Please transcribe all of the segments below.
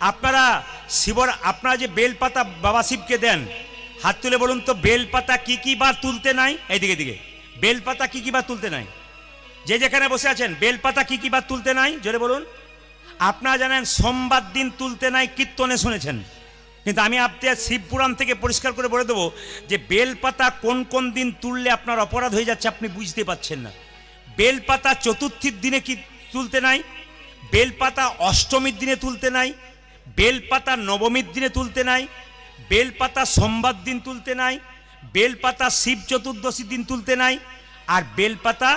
আপনারা আপনারা যে বেলপাতা বাবা শিবকে দেন, হাত তুলে বলুন তো বেলপাতা কি কি বার তুলতে নাই? এইদিকে দিকে বেলপাতা কি কি বার তুলতে নাই? যে যেখানে বসে আছেন বেলপাতা কি কি বার তুলতে নাই জোরে বলুন। আপনারা জানেন সোমবার দিন তুলতে নাই, কীর্তনে শুনেছেন, কিন্তু আমি আপনার শিবপুরাণ থেকে পরিষ্কার করে বলে দেবো যে বেলপাতা কোন কোন দিন তুললে আপনার অপরাধ হয়ে যাচ্ছে আপনি বুঝতে পারছেন না। বেলপাতা চতুর্থীর দিনে কি তুলতে নাই, বেলপাতা অষ্টমীর দিনে তুলতে নাই, বেলপাতা নবমীর দিনে তুলতে নাই, বেলপাতা সোমবার দিন তুলতে নাই, বেলপাতা শিব চতুর্দশীর দিন তুলতে নাই, আর বেলপাতা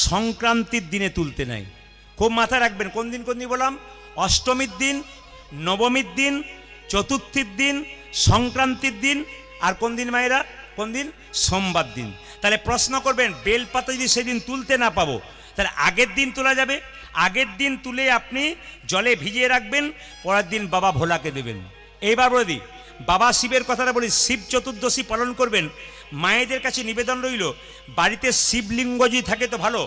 সংক্রান্তির দিনে তুলতে নাই। খুব মাথায় রাখবেন কোন দিন বললাম, অষ্টমীর দিন, নবমীর দিন, চতুর্থীর দিন, সংক্রান্তির দিন, আর কোন দিন মায়েরা, কোন দিন? সোমবার দিন। তাহলে প্রশ্ন করবেন বেলপাতা যদি সেদিন তুলতে না পাবো তাহলে আগের দিন তোলা যাবে? আগের দিন তুলে আপনি জলে ভিজিয়ে রাখবেন, পরের দিন বাবা ভোলাকে দেবেন। এইবার বলে দিই বাবা শিবের কথাটা বলি, শিব চতুর্দশী পালন করবেন, মায়েদের কাছে নিবেদন রইল বাড়িতে শিবলিঙ্গ যদি থাকে তো ভালো,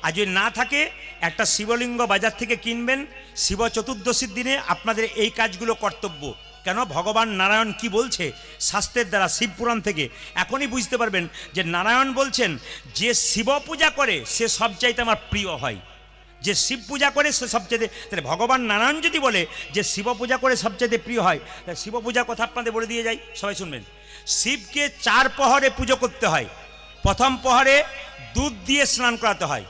আর যদি না থাকে একটা শিবলিঙ্গ বাজার থেকে কিনবেন। শিব চতুর্দশীর দিনে আপনাদের এই কাজগুলো কর্তব্য। কেন? ভগবান নারায়ণ কি বলছে শাস্ত্রের দ্বারা, শিবপুরাণ থেকে এখনই বুঝতে পারবেন যে নারায়ণ বলছেন যে শিব পূজা করে সে সবচাইতে আমার প্রিয় হয়, যে শিব পূজা করে সে সবচাইতে। তাহলে ভগবান নারায়ণ যদি বলে যে শিব পূজা করে সবচাইতে প্রিয় হয়, তাহলে শিব পূজার কথা আপনাদের বলে দিয়ে যাই, সবাই শুনবেন। শিবকে 4 প্রহরে পুজো করতে হয়। প্রথম প্রহরে দুধ দিয়ে স্নান করাতে হয়,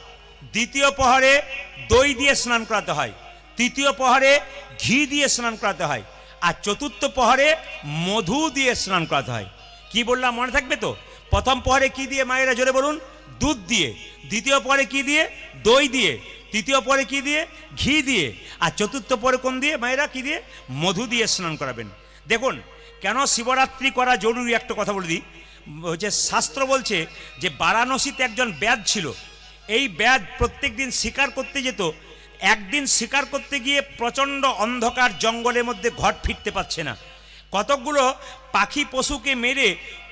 দ্বিতীয় প্রহরে দই দিয়ে স্নান করাতে হয়, তৃতীয় প্রহরে ঘি দিয়ে স্নান করাতে হয়, আর চতুর্থ প্রহরে মধু দিয়ে স্নান করাতে হয়। কি বললাম মনে থাকবে তো? প্রথম প্রহরে কি দিয়ে মায়েরা জোরে বলুন? দুধ দিয়ে। দ্বিতীয় প্রহরে কি দিয়ে? দই দিয়ে। তৃতীয় প্রহরে কি দিয়ে? ঘি দিয়ে। আর চতুর্থ প্রহরে কোন দিয়ে মায়েরা? কি দিয়ে? মধু দিয়ে স্নান করাবেন। দেখুন কেন শিবরাত্রি করা জরুরি একটা কথা বলে দিই। হচ্ছে শাস্ত্র বলছে যে বারাণসীতে একজন ব্যাধ ছিল। এই ব্যাধ প্রত্যেক দিন শিকার করতে যেত। একদিন শিকার করতে গিয়ে প্রচণ্ড অন্ধকার জঙ্গলের মধ্যে ঘর ফিরতে পারছে না। কতকগুলো পাখি পশুকে মেরে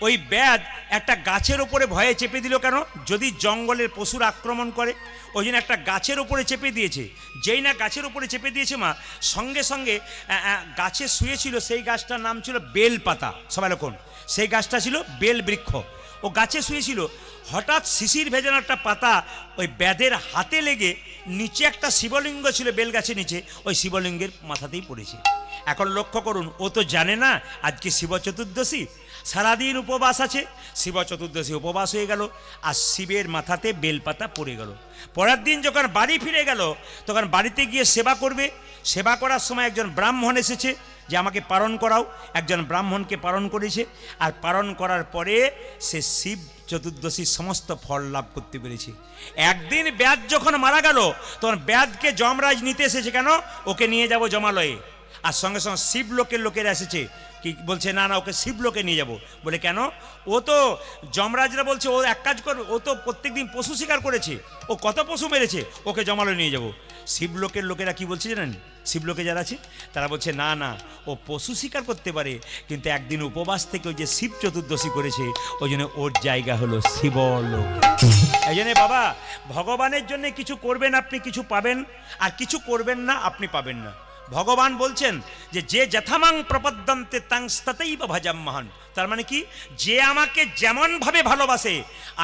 ওই ব্যাধ একটা গাছের ওপরে ভয়ে চেপে দিল। কেন? যদি জঙ্গলের পশুর আক্রমণ করে, ওই জন্য একটা গাছের ওপরে চেপে দিয়েছে। যেই না গাছের ওপরে চেপে দিয়েছে মা, সঙ্গে সঙ্গে গাছে শুয়েছিল, সেই গাছটার নাম ছিল বেলপাতা। সবাই লক্ষণ, সেই গাছটা ছিল বেল বৃক্ষ। ও গাছে শুয়েছিল, হঠাৎ শিশির ভেজানো একটা পাতা ওই ব্যাধের হাতে লেগে নিচে একটা শিবলিঙ্গ ছিল বেল গাছের নিচে, ওই শিবলিঙ্গের মাথাতেই পড়েছে। এখন লক্ষ্য করুন, ও তো জানে না আজকে শিব চতুর্দশী, সারাদিন উপবাস আছে। শিব চতুর্দশী উপবাস হয়ে গেল, আর শিবের মাথাতে বেলপাতা পড়ে গেল। পরের দিন যখন বাড়ি ফিরে গেল, তখন বাড়িতে গিয়ে সেবা করবে। সেবা করার সময় একজন ব্রাহ্মণ এসেছে যে আমাকে পালন করাও। একজন ব্রাহ্মণকে পালন করেছে, আর পালন করার পরে সে শিব চতুর্দশীর সমস্ত ফল লাভ করতে পেরেছে। একদিন ব্যাধ যখন মারা গেল, তখন ব্যাধকে যমরাজ নিতে এসেছে। কেন? ওকে নিয়ে যাব জমালয়ে। আর সঙ্গে সঙ্গে শিবলোকের লোকেরা এসেছে, কি বলছে, না না ওকে শিবলোকে নিয়ে যাব। বলে কেন? ও তো যমরাজরা বলছে ও এক কাজ করবে, ও তো প্রত্যেকদিন পশু শিকার করেছে, ও কত পশু মেরেছে, ওকে জমালয়ে নিয়ে যাব। শিবলোকের লোকেরা কি বলছে জানেন? শিবলোকে যারা আছে তারা বলছে না না, ও পশু শিকার করতে পারে, কিন্তু একদিন উপবাস থেকে ওই যে শিব চতুর্দশী করেছে, ওই জন্য ওর জায়গা হলো শিবলোক। এই জন্য বাবা, ভগবানের জন্য কিছু করবেন আপনি কিছু পাবেন, আর কিছু করবেন না আপনি পাবেন না। ভগবান বলছেন যে যে যথামাং প্রপদ্যন্তে তাং ততৈব ভজাম্যহং। তার মানে কি? যে আমাকে যেমন ভাবে ভালোবাসে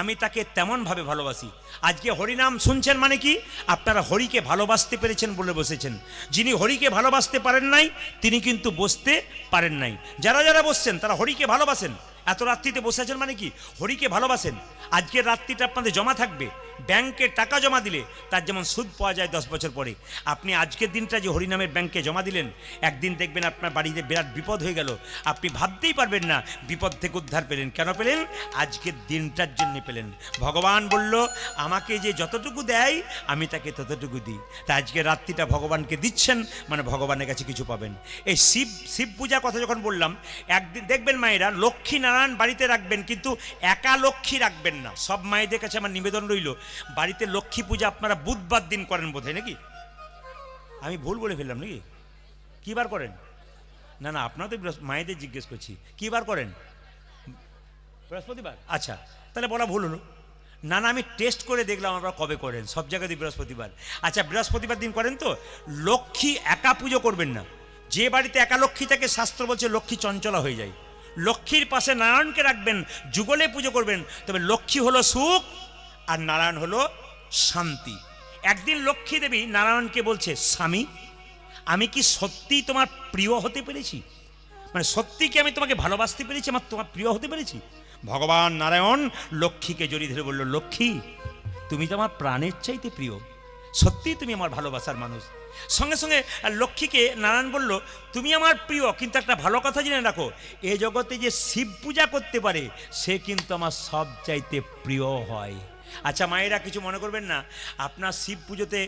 আমি তাকে তেমন ভাবে ভালোবাসি। আজকে হরিনাম শুনছেন মানে কি? আপনারা হরিকে ভালোবাসতে পেরেছেন বলে বসেছেন। যিনি হরিকে ভালোবাসতে পারেন নাই তিনি কিন্তু বসতে পারেন নাই। যারা যারা বসছেন তারা হরিকে ভালোবাসেন। এত রাত্রিতে বসে আছেন মানে কি? হরিকে ভালোবাসেন। আজকের রাত্রিটা আপনাদের জমা থাকবে। ব্যাংকে টাকা জমা দিলে তার যেমন সুদ পাওয়া যায় 10 বছর পরে, আপনি আজকের দিনটা যে হরিনামের ব্যাংকে জমা দিলেন, একদিন দেখবেন আপনার বাড়িতে বিরাট বিপদ হয়ে গেল। আপনি ভাবতেই পারবেন না বিপদ থেকে উদ্ধার পেলেন। কেন পেলেন? আজকের দিনটার জন্য পেলেন। ভগবান বলল আমাকে যে যতটুকু দেয় আমি তাকে ততটুকু দিই। তা আজকের রাত্রিটা ভগবানকে দিচ্ছেন মানে ভগবানের কাছে কিছু পাবেন। এই শিব পূজা কথা যখন বললাম, একদিন দেখবেন মায়েরা লক্ষ্মী নারায়ণ বাড়িতে রাখবেন, কিন্তু একা লক্ষ্মী রাখবেন না। সব মায়েদের কাছে আমার নিবেদন রইল, বাড়িতে লক্ষ্মী পূজা আপনারা বুধবার দিন করেন বোধহয়, নাকি? আমি ভুল বলে ফেললাম নাকি? কি বার করেন? না না, আপনারা তো মায়েদের জিজ্ঞেস করছি, কি বার করেন? বৃহস্পতিবার। আচ্ছা, তাহলে বলা ভুল হলো। না না, আমি টেস্ট করে দেখলাম আপনারা কবে করেন। সব জায়গাতে বৃহস্পতিবার। আচ্ছা, বৃহস্পতিবার দিন করেন তো। লক্ষ্মী একা পুজো করবেন না, যে বাড়িতে একা লক্ষ্মী থাকে শাস্ত্র বলছে লক্ষ্মী চঞ্চলা হয়ে যায়। লক্ষ্মীর পাশে নারায়ণকে রাখবেন, যুগলে পুজো করবেন, তবে লক্ষ্মী হলো সুখ আর নারায়ণ হলো শান্তি। একদিন লক্ষ্মী দেবী নারায়ণকে বলছে, স্বামী আমি কি সত্যিই তোমার প্রিয় হতে পেরেছি? মানে সত্যি কি আমি তোমাকে ভালোবাসতে পেরেছি, আমার তোমার প্রিয় হতে পেরেছি? ভগবান নারায়ণ লক্ষ্মীকে জড়িয়ে ধরে বলল, লক্ষ্মী তুমি তো আমার প্রাণের চাইতে প্রিয়, সত্যিই তুমি আমার ভালোবাসার মানুষ। সঙ্গে সঙ্গে লক্ষ্মীকে নারায়ণ বলল, তুমি আমার প্রিয়, কিন্তু একটা ভালো কথা জেনে রাখো, এ জগতে যে শিব পূজা করতে পারে সে কিন্তু আমার সব চাইতে প্রিয় হয়। আচ্ছা মায়েরা কিছু মনে করবেন না, আপনার শিব পুজোতে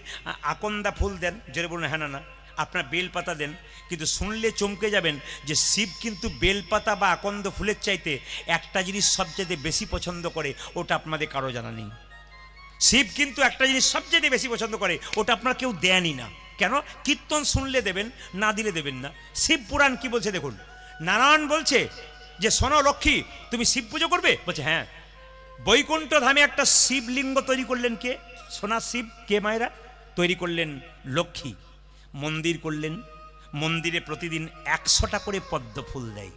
আকন্দা ফুল দেন, যেটা বলুন হ্যাঁ না, আপনার বেলপাতা দেন, কিন্তু শুনলে চমকে যাবেন যে শিব কিন্তু বেলপাতা বা আকন্দ ফুলের চাইতে একটা জিনিস সবচেয়ে বেশি পছন্দ করে, ওটা আপনাদের কারো জানা নেই। শিব কিন্তু একটা জিনিস সবচেয়ে বেশি পছন্দ করে, ওটা আপনার কেউ দেয়নি না। কেন? কীর্তন শুনলে দেবেন, না দিলে দেবেন না। শিব পুরাণ কি বলছে দেখুন, নারায়ণ বলছে যে শোনো লক্ষ্মী, তুমি শিব পুজো করবে? বলছে হ্যাঁ। বৈকুণ্ঠ ধামে একটা শিবলিঙ্গ তৈরি করলেন কে? সোনার শিব। কে মায়েরা? তৈরি করলেন লক্ষ্মী। মন্দির করলেন, মন্দিরে প্রতিদিন 100টা করে পদ্ম ফুল দেয়।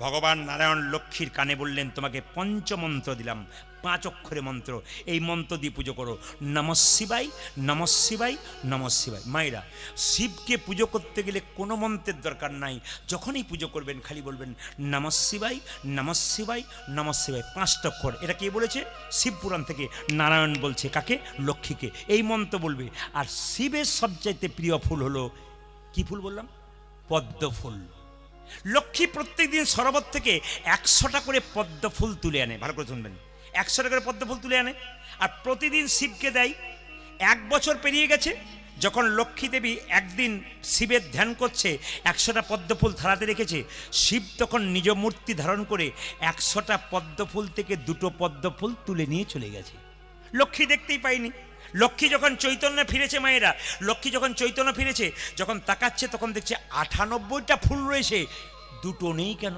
ভগবান নারায়ণ লক্ষ্মীর কানে বললেন, তোমাকে পঞ্চমন্ত্র দিলাম, 5 অক্ষরে মন্ত্র, এই মন্ত্র দিয়ে পুজো করো, নমঃ শিবায় নমঃ শিবায় নমঃ শিবায়। মায়েরা শিবকে পুজো করতে গেলে কোনো মন্ত্রের দরকার নাই, যখনই পুজো করবেন খালি বলবেন নমঃ শিবায় নমঃ শিবায় নমঃ শিবায়, 5টা অক্ষর। এটা কে বলেছে? শিবপুরাণ থেকে নারায়ণ বলছে। কাকে? লক্ষ্মীকে। এই মন্ত্র বলবে। আর শিবের সবচাইতে প্রিয় ফুল হলো, কি ফুল বললাম? পদ্ম ফুল। লক্ষ্মী প্রত্যেকদিন সরোবর থেকে 100টা করে পদ্ম ফুল তুলে আনে। ভালো করে শুনবেন, 100টা করে পদ্ম ফুল তুলে আনে আর প্রতিদিন শিবকে দেয়। 1 বছর পেরিয়ে গেছে, যখন লক্ষ্মী দেবী একদিন শিবের ধ্যান করছে, 100টা পদ্ম ফুল থালাতে রেখেছে, শিব তখন নিজ মূর্তি ধারণ করে 100টা পদ্ম ফুল থেকে 2টো পদ্ম ফুল তুলে নিয়ে চলে গেছে। লক্ষ্মী দেখতেই পায়নি। লক্ষ্মী যখন চৈতন্য ফিরেছে, মায়েরা লক্ষ্মী যখন চৈতন্য ফিরেছে, যখন তাকাচ্ছে তখন দেখছে 98টা ফুল রয়েছে, 2টো নেই কেন?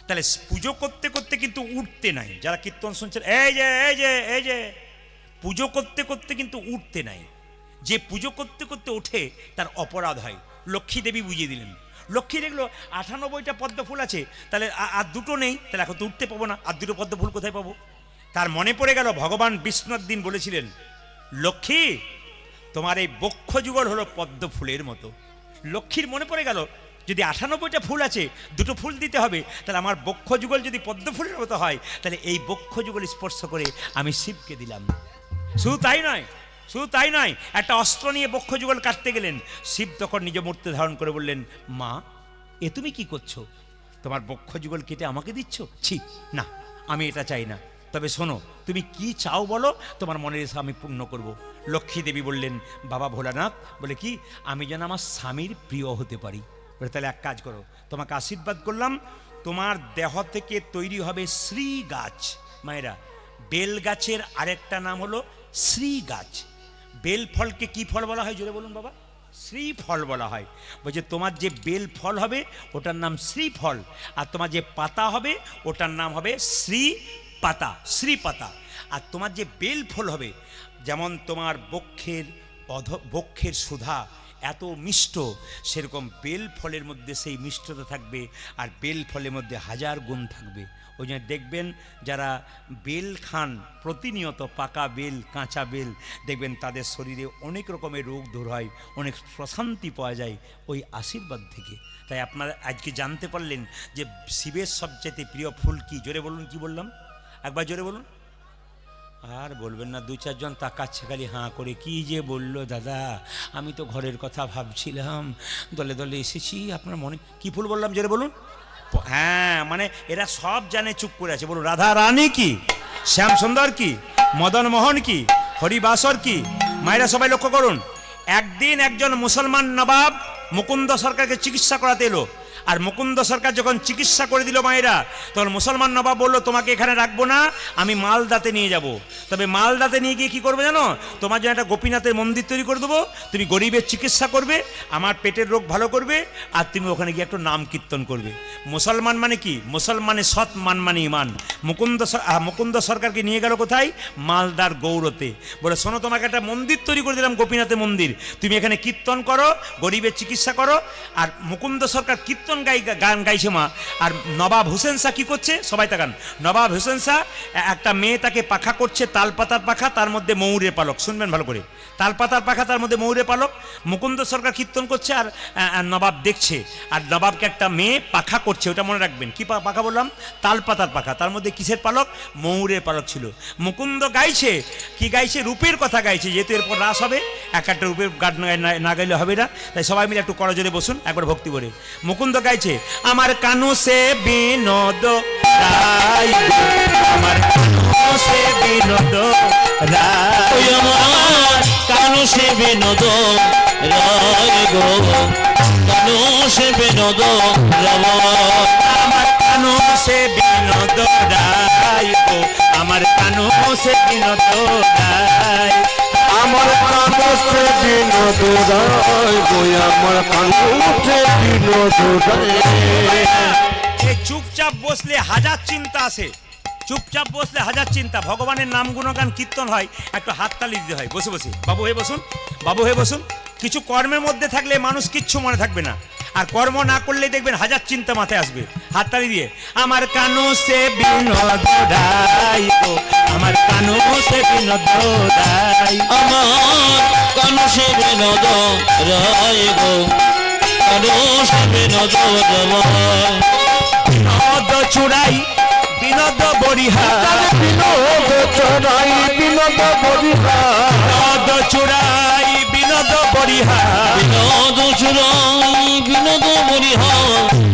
তাহলে পুজো করতে করতে কিন্তু উঠতে নাই। যারা কীর্তন শুনছেন, এই যে এই যে এই যে পুজো করতে করতে কিন্তু উঠতে নাই। যে পুজো করতে করতে ওঠে তার অপরাধ হয়। লক্ষ্মী দেবী বুঝিয়ে দিলেন। লক্ষ্মী দেখলো 98টা পদ্ম ফুল আছে, তাহলে আর 2টো নেই, তাহলে এখন তো উঠতে পাবো না, আর 2টো পদ্ম ফুল কোথায় পাবো? তার মনে পড়ে গেল ভগবান বিষ্ণুর দিন বলেছিলেন, লক্ষ্মী তোমার এই বক্ষ যুগল হলো পদ্ম ফুলের মতো। লক্ষ্মীর মনে পড়ে গেল, যদি 98টা ফুল আছে, 2টো ফুল দিতে হবে, তাহলে আমার বক্ষ যুগল যদি পদ্ম ফুলের মতো হয়, তাহলে এই বক্ষ যুগল স্পর্শ করে আমি শিবকে দিলাম। শুধু তাই নয়, শুধু তাই নয়, একটা অস্ত্র নিয়ে বক্ষ যুগল কাটতে গেলেন। শিব তখন নিজ মূর্তি ধারণ করে বললেন, মা এ তুমি কি করছো? তোমার বক্ষ যুগল কেটে আমাকে দিচ্ছ? ছি না, আমি এটা চাই না। তবে শোনো, তুমি কি চাও বলো, তোমার মনের ইচ্ছা আমি পূর্ণ করব। লক্ষ্মী দেবী বললেন, বাবা ভোলানাথ, বলে কি, আমি যেন আমার স্বামীর প্রিয় হতে পারি। বলে তাহলে এক কাজ করো, তোমাকে আশীর্বাদ করলাম, তোমার দেহ থেকে তৈরি হবে শ্রী গাছ। মায়েরা বেল গাছের আরেকটা নাম হলো শ্রী গাছ। বেল ফলকে কি ফল বলা হয় জোরে বলুন বাবা? শ্রীফল বলা হয়। বলছে তোমার যে বেল ফল হবে ওটার নাম শ্রীফল, আর তোমার যে পাতা হবে ওটার নাম হবে শ্রী পাতা, শ্রী পাতা। আর তোমার যে বেল ফল হবে, যেমন তোমার বক্ষের সুধা এত মিষ্ট, সেরকম বেল ফলের মধ্যে সেই মিষ্টতা থাকবে, আর বেল ফলের মধ্যে 1000 গুণ থাকবে। ওই জন্য দেখবেন যারা বেল খান প্রতিনিয়ত, পাকা বেল, কাঁচা বেল, দেখবেন তাদের শরীরে অনেক রকমের রোগ দূর হয়, অনেক প্রশান্তি পাওয়া যায় ওই আশীর্বাদ থেকে। তাই আপনারা আজকে জানতে পারলেন যে শিবের সবচেয়ে প্রিয় ফুল কি। জোরে বলুন, কি বললাম? একবার জোরে বলুন। আর বলবেন না, 2-4 জন তাকাচ্ছে খালি হাঁ করে, কি যে বললো দাদা, আমি তো ঘরের কথা ভাবছিলাম, দলে দলে এসেছি। আপনার মনে কি ফুল বললাম জোরে বলুন? হ্যাঁ, মানে এরা সব জানে, চুপ করে আছে। বলুন, রাধা রানী কি, শ্যাম সুন্দর কি, মদন মোহন কি, হরিবাসর কি। মায়েরা সবাই লক্ষ্য করুন, একদিন একজন মুসলমান নবাব মুকুন্দ সরকারকে চিকিৎসা করাতে এলো, আর মুকুন্দ সরকার যখন চিকিৎসা করে দিল মায়েরা, তখন মুসলমান নবাব বলল তোমাকে এখানে রাখবো না, আমি মালদাতে নিয়ে যাব। তবে মালদাতে নিয়ে গিয়ে কী করবে জানো, তোমার জন্য একটা গোপীনাথের মন্দির তৈরি করে দেবো, তুমি গরিবের চিকিৎসা করবে, আমার পেটের রোগ ভালো করবে, আর তুমি ওখানে গিয়ে একটু নাম কীর্তন করবে। মুসলমান মানে কি, মুসলমানের সৎ মান মানে ইমান। মুকুন্দ সরকারকে নিয়ে গেল কোথায়, মালদার গৌড়তে। বলে শোনো, তোমাকে একটা মন্দির তৈরি করে দিলাম, গোপীনাথের মন্দির, তুমি এখানে কীর্তন করো, গরিবের চিকিৎসা করো। আর মুকুন্দ সরকার কীর্তন গান গাইছে মা। আর নবাব হোসেন শাহ কী করছে, সবাই তাকান, নবাব হোসেন শাহ একটা মেয়ে তাকে পাখা করছে, তালপাতার পাখা, তার মধ্যে ময়ূরের পালক, শুনবেন ভালো করে, তালপাতার পাখা, তার মধ্যে ময়ূরের পালক। মুকুন্দ সরকার কীর্তন করছে আর নবাব দেখছে, আর নবাবকে একটা মেয়ে পাখা করছে, ওটা মনে রাখবেন। কি পাখা বললাম, তালপাতার পাখা, তার মধ্যে কিসের পালক, ময়ূরের পালক ছিল। মুকুন্দ গাইছে, কি গাইছে, রূপের কথা গাইছে, যেহেতু এরপর রাস হবে, এক একটা রূপের গান না গাইলে হবে না, তাই সবাই মিলে একটু করজোরে বসুন, একবার ভক্তি করে। মুকুন্দ গাইছে, আমার কানু সে বিনোদ রায়, আমার কানু সে বিনোদ রায়, আমার কানু সে বিনোদ রায় গো, কানু সে বিনোদ রায়, আমার কানু সে বিনোদ রায় গো, আমার কানু সে বিনোদ রায়, আমার কানসে বিনোদ রায় গো, আমার কানসে বিনোদ রায়। এই চুপচাপ বসলে হাজার চিন্তা আসে, চুপচাপ বসলে হাজার চিন্তা। ভগবানের নাম গুণগান কীর্তন হয়, একটু হাততালি দিতে হয় বসে বসে। বাবু হয়ে বসুন, বাবু হয়ে বসুন। কিছু কর্মের মধ্যে থাকলে মানুষ কিচ্ছু মনে থাকবে না, আর কর্ম না করলে দেখবেন হাজার চিন্তা মাথায় আসবে। হাততালি দিয়ে, আমার কানু সে বিনোদ রায় গো, আমার কানু সে বিনোদ রায়, আমার কানু সে বিনোদ রায় গো, কানু সে বিনোদ রায়, বিনোদ চূড়াই বিনোদ বরিহার, বিনোদ চড়াই বিনোদ বরিহার, বিনোদ চূড়াই বিনোদ বরিহার, বিনোদ চূড়াই বিনোদ বরিহার,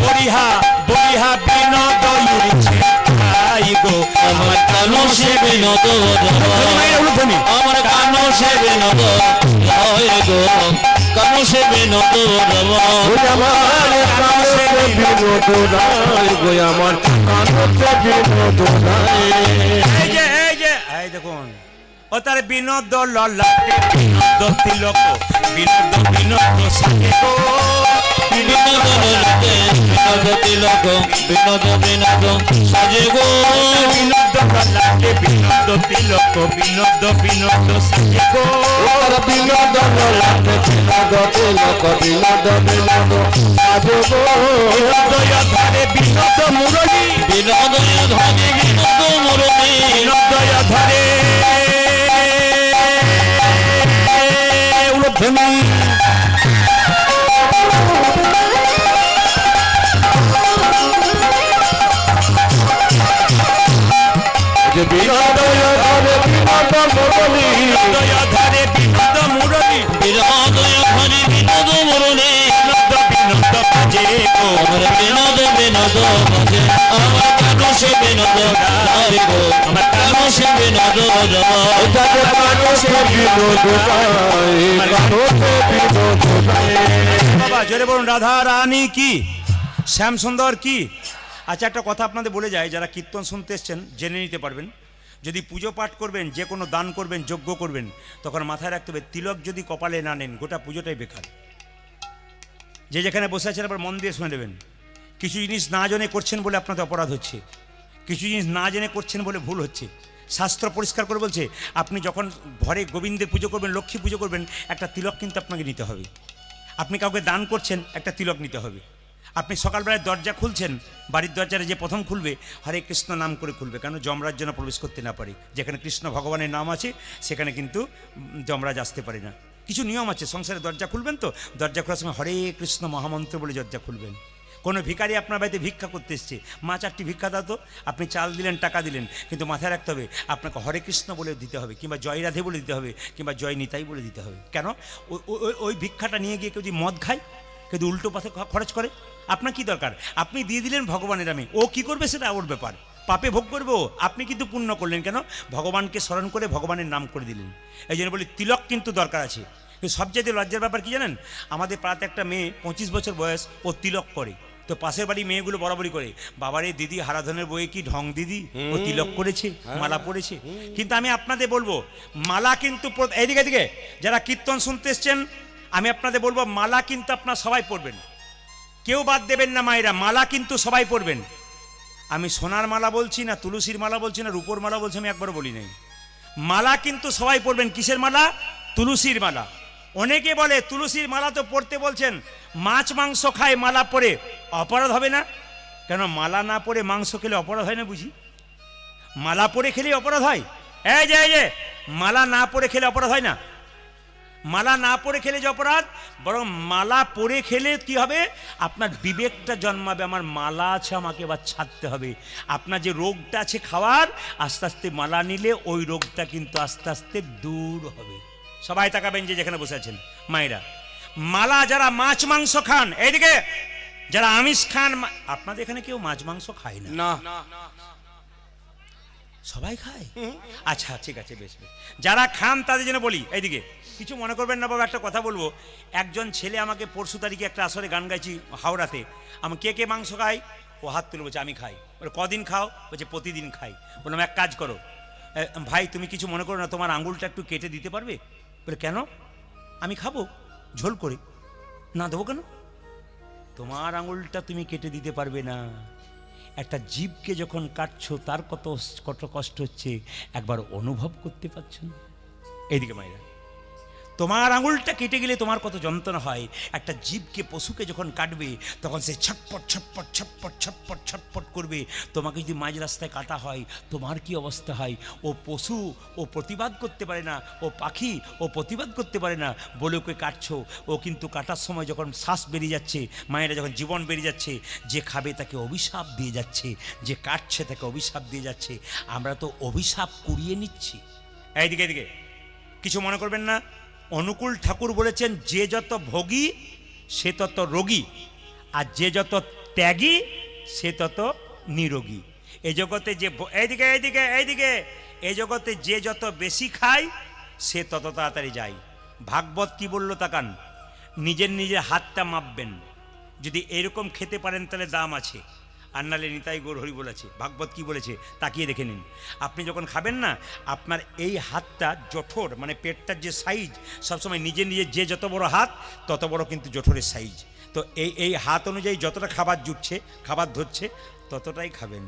বরিহা বরিহা বিনোদ ইউরিছে ভাই গো, আমার কানু সে বিনোদ রায়, আমার কানু সে বিনোদ রায় গো, কানু সে বিনোদ রায়, আমার কানসে বিনোদ রায় গো, আমার কানসে বিনোদ রায়। এই যে এই যে এই দেখুন, ও তার বিনোদ ললাটে বিনোদ তিলক, বিনোদ বিনোদ সাজে গো, বিনোদ ললাটে বিনোদ তিলক, বিনোদ বিনোদ সাজে গো, বিনোদ ললাটে বিনোদ তিলক, বিনোদ বিনোদ সাজে গো, ওর বিনোদ ললাটে বিনোদ তিলক, বিনোদ বিনোদ সাজে গো, বিনোদয় ধরে বিনোদ মুরলী, বিনোদয় ধরে বিনোদ মুরলী, বিনোদয় ধরে উলধ্বনি, যে বিনোদ ধরে বিনোদ মুরলী, বিনোদয় ধরে বিনোদ মুরলী, বিনোদয় ধরে বিনোদ মুরলী, বিনোদ বিনোদ বাজে গো, আমার বিনোদ বিনোদ বাজে, আমার কানু সে বিনোদ রায় গো, আমার কানু সে বিনোদ রায়, যাকে কানসে বিনোদ রায়, কানসে বিনোদ রায়। বাবা জোরে বলুন, রাধা রানী কি, শ্যাম সুন্দর কি। আচ্ছা, একটা কথা আপনাদের বলে যায়, যারা কীর্তন শুনতে এসছেন জেনে নিতে পারবেন, যদি পুজো পাঠ করবেন, যে কোনো দান করবেন, যজ্ঞ করবেন, তখন মাথায় রাখতে হবে, তিলক যদি কপালে না নেন, গোটা পুজোটাই বেকার। যে যেখানে বসে আছেন আবার মন দিয়ে শুনে নেবেন, কিছু জিনিস না জেনে করছেন বলে আপনাদের অপরাধ হচ্ছে, কিছু জিনিস না জেনে করছেন বলে ভুল হচ্ছে। শাস্ত্র পরিষ্কার করে বলছে, আপনি যখন ঘরে গোবিন্দের পুজো করবেন, লক্ষ্মী পুজো করবেন, একটা তিলক কিন্তু আপনাকে নিতে হবে। আপনি কাউকে দান করছেন, একটা তিলক নিতে হবে। আপনি সকালবেলায় দরজা খুলছেন, বাড়ির দরজাটা যে প্রথম খুলবে, হরে কৃষ্ণ নাম করে খুলবে, কেন যমরাজ যেন প্রবেশ করতে না পারে। যেখানে কৃষ্ণ ভগবানের নাম আছে সেখানে কিন্তু যমরাজ আসতে পারে না। কিছু নিয়ম আছে, সংসারে দরজা খুলবেন তো দরজা খোলার সময় হরে কৃষ্ণ মহামন্ত্র বলে দরজা খুলবেন। কোনো ভিখারি আপনার বাড়িতে ভিক্ষা করতে এসছে, মা চারটি ভিক্ষা দাও তো, আপনি চাল দিলেন, টাকা দিলেন, কিন্তু মাথায় রাখতে হবে আপনাকে হরে কৃষ্ণ বলে দিতে হবে, কিংবা জয় রাধে বলে দিতে হবে, কিংবা জয় নিতাই বলে দিতে হবে। কেন, ওই ভিক্ষাটা নিয়ে গিয়ে কেউ যদি মদ খায়, কেউ উল্টো পথে খরচ করে, আপনার কি দরকার? আপনি দিয়ে দিলেন ভগবানের নামে, ও কি করবে সেটা ওর ব্যাপার, পাপে ভোগ করবে ও, আপনি কিন্তু পুণ্য করলেন। কেন, ভগবানকে স্মরণ করে ভগবানের নাম করে দিলেন। এই জন্য বলি তিলক কিন্তু দরকার আছে। কিন্তু সবচেয়ে লজ্জার ব্যাপার কি জানেন, আমাদের পাড়াতে একটা মেয়ে 25 বছর বয়স, ও তিলক করে, তো পাশের বাড়ি মেয়েগুলো বরাবরই করে, বাবারে দিদি হারাধনের বইয়ে কি ঢং দিদি, ও তিলক করেছে, মালা পরেছে। কিন্তু আমি আপনাদের বলবো মালা কিন্তু এইদিকে এদিকে যারা কীর্তন শুনতে এসছেন, আমি আপনাদের বলবো মালা কিন্তু আপনারা সবাই পরবেন, কেউ বাদ দেবেন না মায়েরা, মালা কিন্তু সবাই পরবেন। আমি সোনার মালা বলছি না, তুলসীর মালা বলছি না, রূপোর মালা বলছি, আমি একবারও বলি নাই। মালা কিন্তু সবাই পরবেন। কিসের মালা? তুলসীর মালা। অনেকে বলে তুলসীর মালা তো পড়তে বলছেন, মাছ মাংস খায় মালা পরে অপরাধ হবে না? কেন মালা না পরে মাংস খেলে অপরাধ হয় না বুঝি? মালা পরে খেলে অপরাধ হয়? এই যে মালা না পরে খেলে অপরাধ হয় না? মালা না পরে খেলে যে অপরাধ, বরং মালা পরে খেলে কি হবে, আপনার বিবেকটা জন্মাবে, আমার মালা আছে, আমাকে এবার ছাড়তে হবে। আপনার যে রোগটা আছে খাওয়ার, আস্তে আস্তে মালা নিলে ওই রোগটা কিন্তু আস্তে আস্তে দূর হবে। সবাই তাকাবেন যে যেখানে বসে আছেন মায়েরা। মালা যারা মাছ মাংস খান, এইদিকে যারা আমিষ খান, আপনাদের এখানে কেউ মাছ মাংস খায় না? না, সবাই খায়? আচ্ছা ঠিক আছে, বেশ বেশ। যারা খান তাদের জন্য বলি, এইদিকে কিছু মনে করবেন না বাবা, একটা কথা বলবো। একজন ছেলে আমাকে পরশু তারিখে একটা আসরে গান গাইছি হাওড়াতে, আমি কে কে মাংস খাই, ও হাত তুলে বলছে আমি খাই। বলে কদিন খাও? বলছে প্রতিদিন খাই। বললাম এক কাজ করো ভাই, তুমি কিছু মনে করো না, তোমার আঙুলটা একটু কেটে দিতে পারবে? বলে কেন? আমি খাবো ঝোল করে। না দেবো কেন? তোমার আঙুলটা তুমি কেটে দিতে পারবে না, একটা জীবকে যখন কাটছো তার কত কষ্ট হচ্ছে একবার অনুভব করতে পারছো না? এইদিকে মায়েরা, তোমার আঙুলটা কেটে গেলে তোমার কত যন্ত্রণা হয়, একটা জীবকে পশুকে যখন কাটবে তখন সে ছটপট ছটপট ছটপট ছটপট ছটপট করবে। তোমাকে যদি মাঝ রাস্তায় কাটা হয় তোমার কি অবস্থা হয়? ও পশু, ও প্রতিবাদ করতে পারে না, ও পাখি, ও প্রতিবাদ করতে পারে না বলে ওকে কাটছো। ও কিন্তু কাটার সময় যখন শ্বাস বেরিয়ে যাচ্ছে, মায়েরা যখন জীবন বেরিয়ে যাচ্ছে, যে খাবে তাকে অভিশাপ দিয়ে যাচ্ছে, যে কাটছে তাকে অভিশাপ দিয়ে যাচ্ছে। আমরা তো অভিশাপ কুড়িয়ে নিচ্ছি। এইদিকে এদিকে কিছু মনে করবেন না। অনুকূল ঠাকুর বলেছেন, যে যত ভোগী সে তত রোগী, আর যে যত ত্যাগী সে তত নিরোগী। এই জগতে যে এইদিকে এইদিকে এইদিকে এই জগতে যে যত বেশি খায় সে তত তাড়াতাড়ি যায়। ভাগবত কি বলল তাকান, নিজের হাতটা মাপবেন, যদি এরকম খেতে পারেন তাহলে দাম আছে, আর নালে নিতাই গৌর হরি বলেছে। ভাগবত কি বলেছে তাকিয়ে দেখে নিন। আপনি যখন খাবেন না, আপনার এই হাতটা জঠর, মানে পেটটার যে সাইজ, সবসময় নিজে যে যত বড় হাত তত বড় কিন্তু জঠরের সাইজ। তো এই হাত অনুযায়ী যতটা খাবার জুটছে, খাবার ধরছে, ততটাই খাবেন।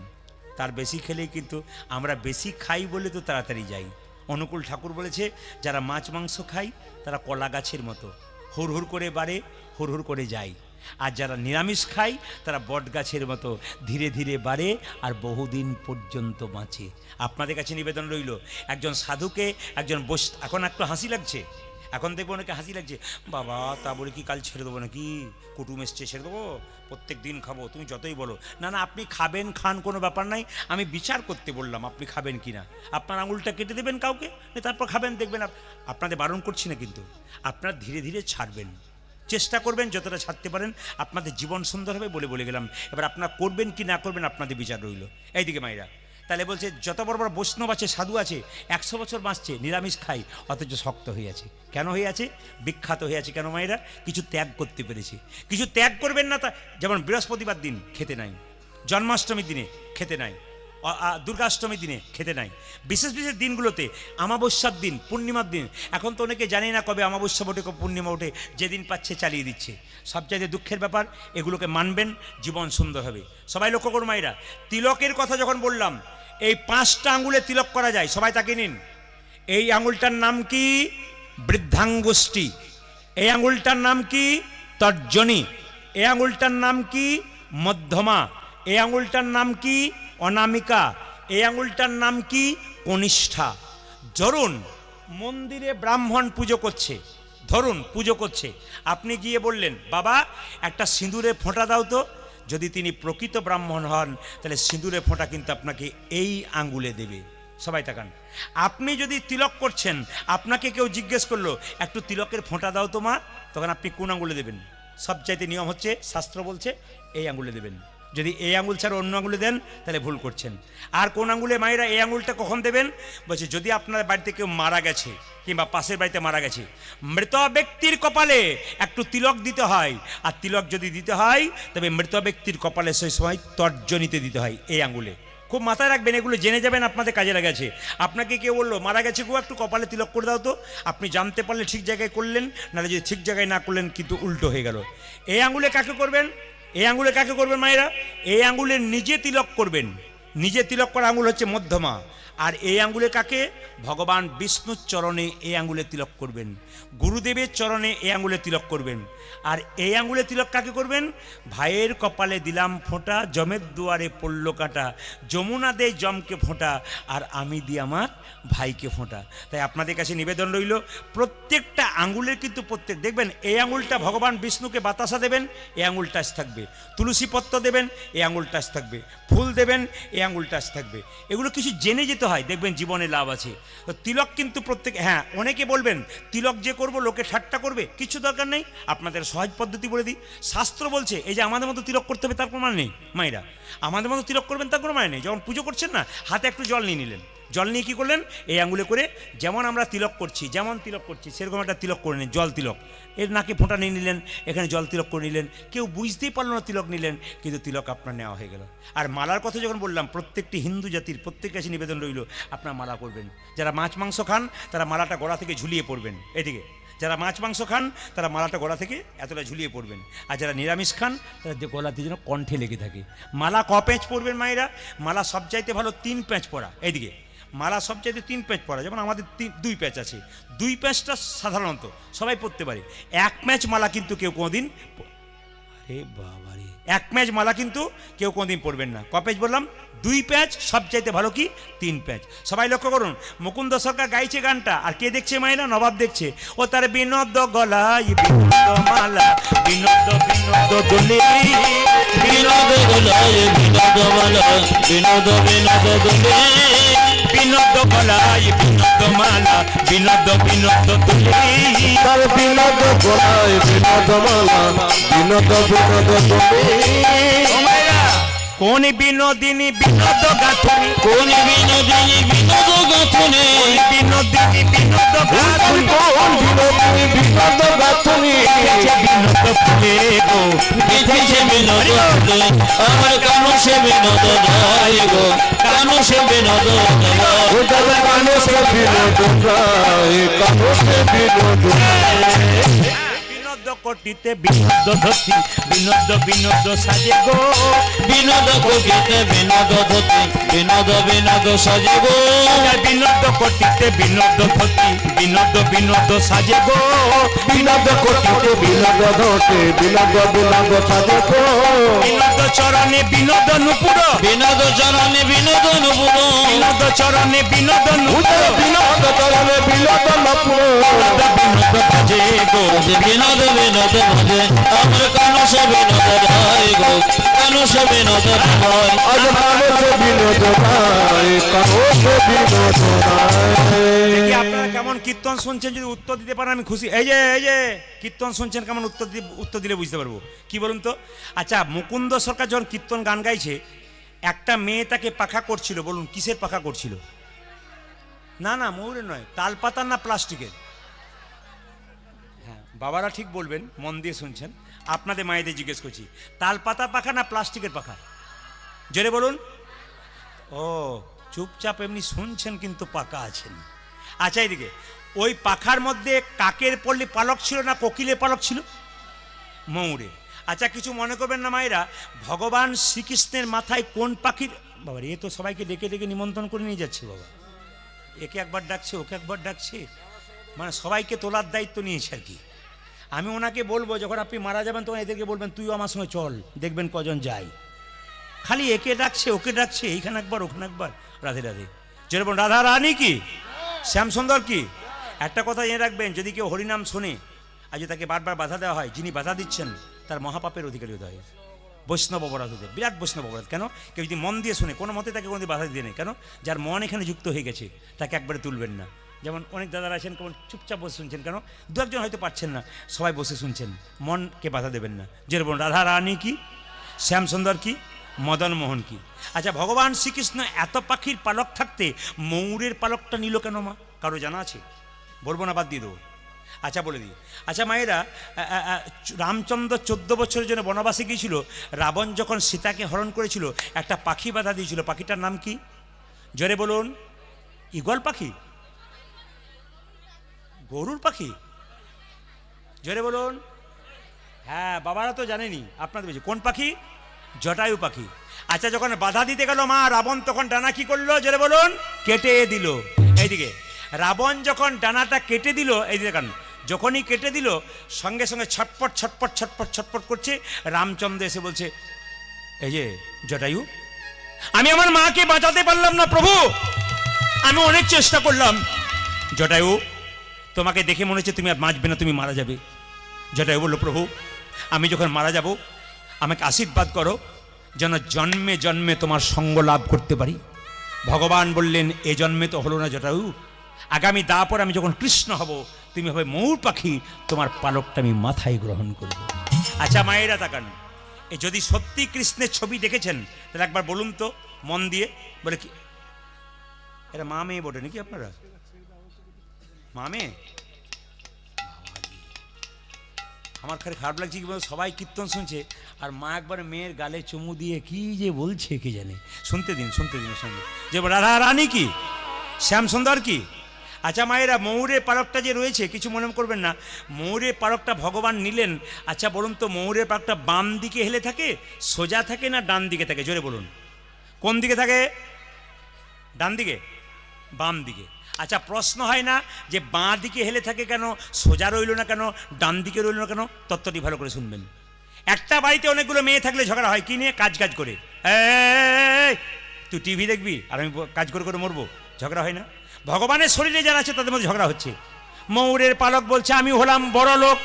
তার বেশি খেলেই কিন্তু আমরা বেশি খাই বলে তো তাড়াতাড়ি যাই। অনুকূল ঠাকুর বলেছে, যারা মাছ মাংস খায় তারা কলা গাছের মতো, হুড় করে বাড়ে, হুড় করে যায়। আর যারা নিরামিষ খায় তারা বট গাছের মতো ধীরে ধীরে বাড়ে আর বহুদিন পর্যন্ত বাঁচে। আপনাদের কাছে নিবেদন রইল, একজন সাধুকে একজন এখন একটু হাসি লাগছে, এখন দেখবো অনেকে হাসি লাগছে, বাবা তা বলে কি কাল ছেড়ে দেবো নাকি, কুটুম এসছে ছেড়ে দেবো, প্রত্যেক দিন খাবো, তুমি যতই বলো। না না, আপনি খাবেন, খান, কোনো ব্যাপার নাই, আমি বিচার করতে বললাম আপনি খাবেন কি না। আপনার আঙুলটা কেটে দেবেন কাউকে, তারপর খাবেন, দেখবেন। আপনাদের বারণ করছি না, কিন্তু আপনারা ধীরে ধীরে ছাড়বেন, চেষ্টা করবেন যতটা ছাড়তে পারেন, আপনাদের জীবন সুন্দর হবে বলে গেলাম। এবার আপনারা করবেন কি না করবেন আপনাদের বিচার রইল। এইদিকে মায়েরা, তাহলে বলছে যত বড় বড় বৈষ্ণব আছে, সাধু আছে, 100 বছর বাঁচছে, নিরামিষ খাই, অথচ শক্ত হয়ে আছে। কেন হয়ে আছে? বিখ্যাত হয়ে আছে। কেন মায়েরা? কিছু ত্যাগ করতে পেরেছে। কিছু ত্যাগ করবেন না, তা যেমন বৃহস্পতিবার দিন খেতে নাই, জন্মাষ্টমীর দিনে খেতে নাই, দুর্গাষ্টমীর দিনে খেতে নাই, বিশেষ বিশেষ দিনগুলোতে, অমাবস্যার দিন, পূর্ণিমার দিন। এখন তো অনেকে জানে না কবে অমাবস্যা ওঠে, কবে পূর্ণিমা ওঠে, যেদিন পাচ্ছে চালিয়ে দিচ্ছে। সবচাইতে দুঃখের ব্যাপার, এগুলোকে মানবেন, জীবন সুন্দর হবে। সবাই লক্ষ্য করুন মায়েরা, তিলকের কথা যখন বললাম, এই 5টা আঙুলে তিলক করা যায়। সবাই তাকে নিন। এই আঙুলটার নাম কি? বৃদ্ধাঙ্গুষ্টি। এই আঙুলটার নাম কি? তর্জনী। এই আঙুলটার নাম কি? মধ্যমা। এই আঙুলটার নাম কি? অনামিকা। এই আঙুলটার নাম কি? কনিষ্ঠা। ধরুন মন্দিরে ব্রাহ্মণ পুজো করছে, ধরুন পুজো করছে, আপনি গিয়ে বললেন, বাবা একটা সিঁদুরে ফোঁটা দাও তো। যদি তিনি প্রকৃত ব্রাহ্মণ হন, তাহলে সিঁদুরে ফোঁটা কিন্তু আপনাকে এই আঙ্গুলে দেবে। সবাই তাকান। আপনি যদি তিলক করছেন, আপনাকে কেউ জিজ্ঞেস করলো, একটু তিলকের ফোঁটা দাও তো মা, তখন আপনি কোন আঙ্গুলে দেবেন? সবচাইতে নিয়ম হচ্ছে, শাস্ত্র বলছে এই আঙ্গুলে দেবেন। যদি এই আঙুল ছাড়া অন্য আঙুলে দেন তাহলে ভুল করছেন। আর কোন আঙুলে মায়েরা এই আঙুলটা কখন দেবেন? বলছে যদি আপনার বাড়িতে কেউ মারা গেছে কিংবা পাশের বাড়িতে মারা গেছে, মৃত ব্যক্তির কপালে একটু তিলক দিতে হয়। আর তিলক যদি দিতে হয় তবে মৃত ব্যক্তির কপালে সেই সময় তর্জনীতে দিতে হয় এই আঙুলে। খুব মাথায় রাখবেন, এগুলো জেনে যাবেন, আপনাদের কাজে লাগাছে। আপনাকে কেউ বললো মারা গেছে গো, একটু কপালে তিলক করে দাও তো, আপনি জানতে পারলে ঠিক জায়গায় করলেন, নাহলে যদি ঠিক জায়গায় না করলেন কিন্তু উল্টো হয়ে গেল। এই আঙুলে কাকে করবেন? এই আঙুলে কাকে করবেন মায়েরা? এই আঙুলে নিজে তিলক করবেন। নিজে তিলক করা আঙুল হচ্ছে মধ্যমা। আর এই আঙুলে কাকে? ভগবান বিষ্ণুর চরণে এই আঙুলে তিলক করবেন, গুরুদেবের চরণে এই আঙুলে তিলক করবেন। আর এই আঙুলে তিলক কাকে করবেন? ভাইয়ের কপালে দিলাম ফোঁটা, জমের দুয়ারে পড়ল কাটা, যমুনা দে জমকে ফোঁটা, আর আমি দিই আমার ভাইকে ফোঁটা। তাই আপনাদের কাছে নিবেদন রইল, প্রত্যেকটা আঙুলের কিন্তু প্রত্যেক দেখবেন, এই আঙুলটা ভগবান বিষ্ণুকে বাতাসা দেবেন, এই আঙুল টাচ থাকবে। তুলসী পত্র দেবেন, এই আঙুল টাচ থাকবে। ফুল দেবেন, এই আঙুল টাচ থাকবে। এগুলো কিছু জেনে যেতে হয়, দেখবেন জীবনে লাভ আছে। তো তিলক কিন্তু প্রত্যেক, হ্যাঁ অনেকে বলবেন তিলক যে করব লোকে ঠাট্টা করবে, কিছু দরকার নেই। আপনাদের সহজ পদ্ধতি বলে দিই। শাস্ত্র বলছে এই যে আমাদের মতো তিলক করতে হবে তার কোনো মানে নেই মায়েরা, আমাদের মতো তিলক করবেন তার কোনো মানে নেই। যখন পুজো করছেন না, হাতে একটু জল নিয়ে নিলেন, জল নিয়ে কী করলেন? এই আঙুলে করে যেমন আমরা তিলক করছি, যেমন তিলক করছি সেরকম একটা তিলক করে নিন, জল তিলক। এর নাকে ফোঁটা নিয়ে নিলেন, এখানে জল তিলক করে নিলেন। কেউ বুঝতেই পারলো না তিলক নিলেন, কিন্তু তিলক আপনার নেওয়া হয়ে গেল। আর মালার কথা যখন বললাম, প্রত্যেকটি হিন্দু জাতির প্রত্যেক কাছে নিবেদন রইল, আপনার মালা করবেন। যারা মাছ মাংস খান তারা মালাটা গলা থেকে ঝুলিয়ে পড়বেন এদিকে, যারা মাছ মাংস খান তারা মালাটা গলা থেকে এতটা ঝুলিয়ে পড়বেন। আর যারা নিরামিষ খান তারা গলাতে যেন কণ্ঠে লেগে থাকে। মালা ক প্যাঁচ পড়বেন মায়েরা? মালা সবচাইতে ভালো 3 প্যাঁচ পরা। এইদিকে মালা সবচাইতে 3 প্যাঁচ পরা, যেমন আমাদের 2 প্যাঁচ আছে। 2 প্যাঁচটা সাধারণত সবাই পরতে পারে। 1 প্যাঁচ মালা কিন্তু কেউ কোনোদিন, আরে বাবা রে, 1 প্যাঁচ মালা কিন্তু কেউ কোনোদিন পরবেন না। ক প্যাঁচ বললাম? 2 প্যাঁচ, সবচাইতে ভালো কি 3 প্যাঁচ। সবাই লক্ষ্য করুন, মুকুন্দ সরকার গাইছে গানটা, আর কে দেখছে মায়েরা? নবাব দেখছে। ও তার বিনোদ গলায় বিনোদ মালা, বিনোদ বিনোদ দোলে, বিনোদ গলায় বিনোদ মালা, বিনোদ বিনোদ দোলে, বিনোদ গলায় বিনোদ মালা, বিনোদ বিনোদ দোলে, তার বিনোদ গলায় বিনোদ মালা, বিনোদ বিনোদ দোলে। কোন বিনোদিনী বিনোদ গাঁথনি, কোন বিনোদিনী বিনোদ গাঁথনি, বিনোদিনী বিনোদ গাঁথনি, কোন বিনোদিনী বিনোদ গাঁথনি, বিনোদ ফুলে গো, বিধেছে বিনোদ ফুলে, আমার কানু সে বিনোদ গায় গো, কানু সে বিনোদ গায়। ও যাবে কানে সে বিনোদ গায়, কানে সে বিনোদ গায়। বিনোদ কোটিতে বিনোদ ধরতি, বিনোদ বিনোদ সাজে গো, বিনোদ কোটিতে বিনোদ ধরতি, বিনোদ বিনোদ সাজে গো, বিনোদ কোটিতে বিনোদ ধরতি, বিনোদ বিনোদ সাজে গো, বিনোদ কোটিতে বিনোদ ধরতে, বিনোদ বিনোদ সাজে গো, বিনোদ চরণে বিনোদ নুপুর, বিনোদ চরণে বিনোদ নুপুর, বিনোদ চরণে বিনোদ নুপুর, বিনোদ চরণে বিনোদ নুপুর, বিনোদ বাজে গো, বিনোদ বিনোদ ভজে, আমার কানু সে বিনোদ গায় গো, কানু সে বিনোদ গায়। আজ কানে সে বিনোদ গায়, কানে সে বিনোদ দেখি গায়। আপনারা কেমন কীর্তন শুনছেন, যদি উত্তর দিতে পারেন আমি খুশি। এই যে কীর্তন শুনছেন, কেমন উত্তর দিলে বুঝতে পারবো। কি বলুন তো? আচ্ছা, মুকুন্দ সরকার যখন কীর্তন গান গাইছে, একটা মেয়ে তাকে পাখা করছিল, বলুন কিসের পাখা করছিল? না না, ময়ূরের নয়, তালপাতার না প্লাস্টিকের? হ্যাঁ, বাবারা ঠিক বলবেন, মন দিয়ে শুনছেন। আপনাদের মায়েদের জিজ্ঞেস করছি, তালপাতা পাখা না প্লাস্টিকের পাখা? জোরে বলুন। ও, চুপচাপ এমনি শুনছেন কিন্তু পাকা আছেন। আচ্ছা, এইদিকে ওই পাখার মধ্যে কাকের পল্লী পালক ছিল না কোকিলের পালক ছিল? ময়ূরে। আচ্ছা, কিছু মনে করবেন না মায়েরা, ভগবান শ্রীকৃষ্ণের মাথায় কোন পাখির, বাবা এ তো সবাইকে ডেকে ডেকে নিমন্ত্রণ করে নিয়ে যাচ্ছে বাবা, একে একবার ডাকছে ওকে একবার ডাকছে, মানে সবাইকে তোলার দায়িত্ব নিয়েছে আর কি। আমি ওনাকে বলবো যখন আপনি মারা যাবেন তখন এদেরকে বলবেন তুইও আমার সঙ্গে চল, দেখবেন কজন যায়। খালি একে ডাকছে ওকে ডাকছে, এইখানে একবার ওখানে একবার। রাধে রাধে। যেরকম রাধা রানী কি, শ্যামসুন্দর কি। একটা কথা জেনে রাখবেন, যদি কেউ হরিনাম শোনে আর যদি তাকে বারবার বাধা দেওয়া হয়, যিনি বাধা দিচ্ছেন তার মহাপাপের অধিকারী হতে হয়। বৈষ্ণব অপরাধ হতে, বিরাট বৈষ্ণব অপরাধ। কেন? কেউ যদি মন দিয়ে শোনে, কোনো মতে তাকে কোনো বাধা দিয়ে নেই। কেন? যার মন এখানে যুক্ত হয়ে গেছে তাকে একবারে তুলবেন না। যেমন অনেক দাদারা আছেন কেমন চুপচাপ বসে শুনছেন, কেন? দু একজন হয়তো পারছেন না, সবাই বসে শুনছেন, মনকে বাধা দেবেন না। যেরকম রাধা রানী কি, শ্যামসুন্দর কি, মদন মোহন কি? আচ্ছা, ভগবান শ্রীকৃষ্ণ এত পাখির পালক থাকতে ময়ূরের পালকটা নিল কেন মা? কারো জানা আছে? বলবো না, বাদ দিয়ে দেবো। আচ্ছা, বলে দিই। আচ্ছা মায়েরা, রামচন্দ্র 14 বছরের জন্য বনবাসে গিয়েছিল। রাবণ যখন সীতাকে হরণ করেছিল, একটা পাখি বাধা দিয়েছিল। পাখিটার নাম কি? জোরে বলুন। ঈগল পাখি? গরুর পাখি? জোরে বলুন। হ্যাঁ, বাবারা তো জানেনি, আপনাদের বলছি কোন পাখি? জটায়ু পাখি। আচ্ছা, যখন বাধা দিতে গেল মা, রাবণ তখন ডানা কি করলো? জোরে বলুন। কেটে দিল। এইদিকে রাবণ যখন ডানাটা কেটে দিল, এই দেখেন, যখনই কেটে দিল সঙ্গে সঙ্গে ছটপট ছটপট ছটপট ছটপট করছে। রামচন্দ্র এসে বলছে, এই যে জটায়ু, আমি আমার মাকে বাঁচাতে পারলাম না প্রভু, আমি অনেক চেষ্টা করলাম। জটায়ু, তোমাকে দেখে মনে হচ্ছে তুমি আর বাঁচবে না, তুমি মারা যাবে। জটায়ু বলল, প্রভু আমি যখন মারা যাব আমাকে আশীর্বাদ করো যেন জন্মে জন্মে তোমার সঙ্গ লাভ করতে পারি। ভগবান বললেন, এ জন্মে তো হলো না জটায়ু, আগামী দাপর আমি যখন কৃষ্ণ হব তুমি হবে ময়ূর পাখি, তোমার পালকটা আমি মাথায় গ্রহণ করব। আচ্ছা মায়েরা তাকান, এ যদি সত্যি কৃষ্ণের ছবি দেখেছেন তাহলে একবার বলুন তো মন দিয়ে। বলে কি এরা মা মেয়ে বটে নাকি আপনারা? মা মেয়ে? আমার খালি খারাপ লাগছে কি বলতো, সবাই কীর্তন শুনছে আর মা একবার মেয়ের গালে চুমু দিয়ে কি যে বলছে কি জানে। শুনতে দিন শুনতে যে রাধা রানী কি, শ্যাম সুন্দর কি। আচ্ছা মায়েরা, ময়ূরের পালকটা যে রয়েছে, কিছু মনে করবেন না, ময়ূরের পালকটা ভগবান নিলেন। আচ্ছা বলুন তো, ময়ূরের পালকটা বাম দিকে হেলে থাকে, সোজা থাকে না ডান দিকে থাকে? জোরে বলুন। কোন দিকে থাকে? ডান দিকে? বাম দিকে? আচ্ছা, প্রশ্ন হয় না যে বাঁ দিকে হেলে থাকে কেন, সোজা রইল না কেন, ডান দিকে রইল না কেন? তত্ত্বটি ভালো করে শুনবেন। একটা বাড়িতে অনেকগুলো মেয়ে থাকলে ঝগড়া হয় কি নিয়ে? কাজ করে। এই তুই টিভি দেখবি আর আমি কাজ করে মরবো, ঝগড়া হয় না? ভগবানের শরীরে যারা আছে তাদের মধ্যে ঝগড়া হচ্ছে। ময়ূরের পালক বলছে, আমি হলাম বড় লোক,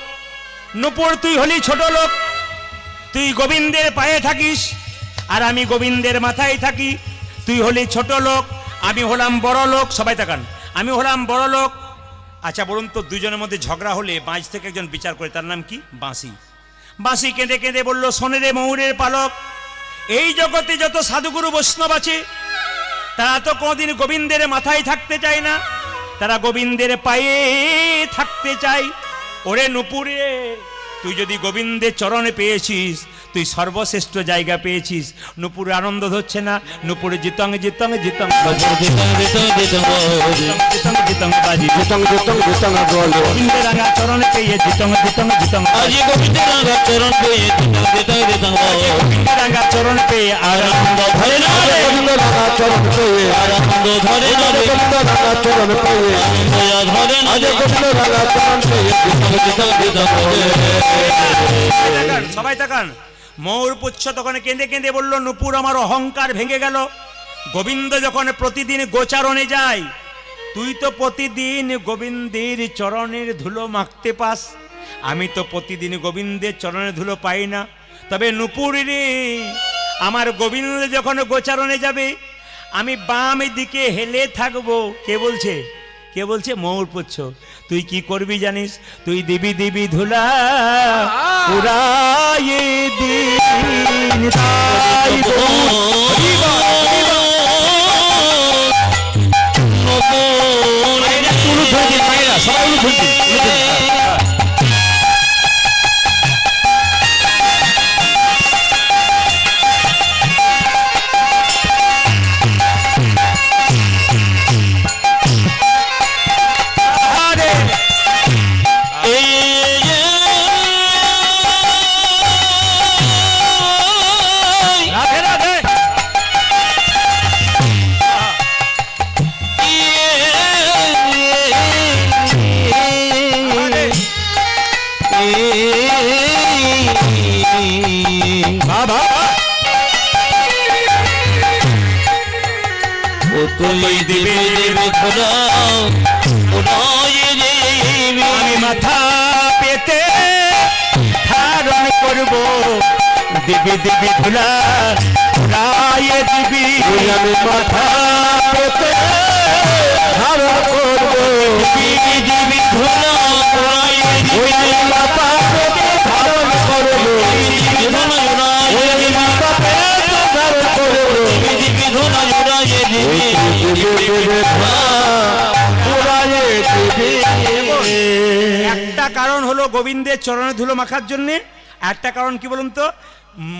নূপুর তুই হলি ছোট লোক, তুই গোবিন্দের পায়ে থাকিস আর আমি গোবিন্দের মাথায় থাকি। তুই হলি ছোট লোক, আমি হলাম বড় লোক। সবাই তাকান, আমি হলাম বড় লোক। আচ্ছা বলুন তো, দুজনের মধ্যে ঝগড়া হলে বাঁশ থেকে একজন বিচার করে, তার নাম কি? বাঁশি। বাঁশি কেঁদে কেঁদে বলল, শোনে রে ময়ূরের পালক, এই জগতে যত সাধুগুরু বৈষ্ণব আছে তারা তো কোনদিন গোবিন্দের মাথায় থাকতে চায় না, তারা গোবিন্দের পায়ে থাকতে চায়। ওরে নূপুরে, তুই যদি গোবিন্দের চরণে পেয়েছিস, তুই সর্বশ্রেষ্ঠ জায়গা পেয়েছিস। নূপুরে আনন্দ ধরছে না, নূপুরে জিতং জিতং জিতং গোবিন্দের রাঙা চরণে পেয়ে জিতং জিতং জিতং, গোবিন্দের রাঙা চরণ পেয়ে আনন্দ ধরে না, আনন্দ ধরে সবাই তাকান। ময়ূর পুচ্ছ তখন কেঁদে কেঁদে বলল, নূপুর আমার অহংকার ভেঙে গেল। গোবিন্দ যখন প্রতিদিন গোচারণে যায়, তুই তো প্রতিদিন গোবিন্দের চরণের ধুলো মাখতে পাস, আমি তো প্রতিদিন গোবিন্দের চরণের ধুলো পাই না। তবে নূপুর রে, আমার গোবিন্দ যখন গোচারণে যাবে আমি বাম দিকে হেলে থাকবো। কে বলছে? কে বলছে? ময়ূর পুচ্ছ। তুই কি করবি জানিস? তুই দিবি দিবি ধুলা উড়াইয়ে দিন তাই আমি মাথা পেতে ধারণ করবো, দিবি দিবি ধুলা উড়াইয়ে দিবি। আমি মাথা পেতে ধারণ করবো, দিবি দিবি ধুলা উড়াইয়ে দিবি। মাথা পেতে ধারণ করবো, মাথা পেতে ধারণ দেবে পুরায়ে দেবে। একটা কারণ হলো গোবিন্দের চরণে ধুলো মাখার জন্য, একটা কারণ কি বলুন তো,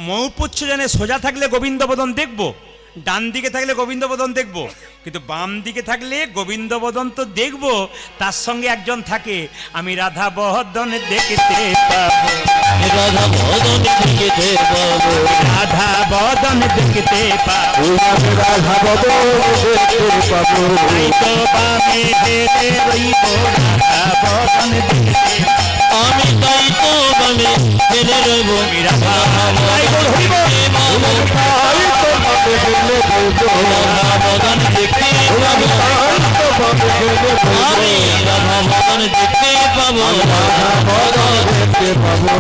মৌপুচ্ছ জানে সোজা থাকলে গোবিন্দ বদন দেখবো, ডান দিকে থাকলে গোবিন্দ বদন দেখবো, কিন্তু বাম দিকে থাকলে গোবিন্দ বদন তো দেখবো, তার সঙ্গে একজন থাকে, আমি রাধা বদন দেখতে পাবো, রাধা বদন দেখিতে পাবো, রাধা বদন দেখতে পাবো, আমি রাধা বদন দেখতে পাবো। তাই তো বামে হেরে রইব রাধা বদন দেখতে পাবো। আমি তাই তো বলে ফেলে রইব রাধা তাই বল হইব। তাই তো ভাবে গেলে বলবো, রাধা বদন দেখতে পাবো, তাই তো ভাবে গেলে বলবো, আমি রাধা বদন দেখতে পাবো, রাধা বদন দেখতে পাবো।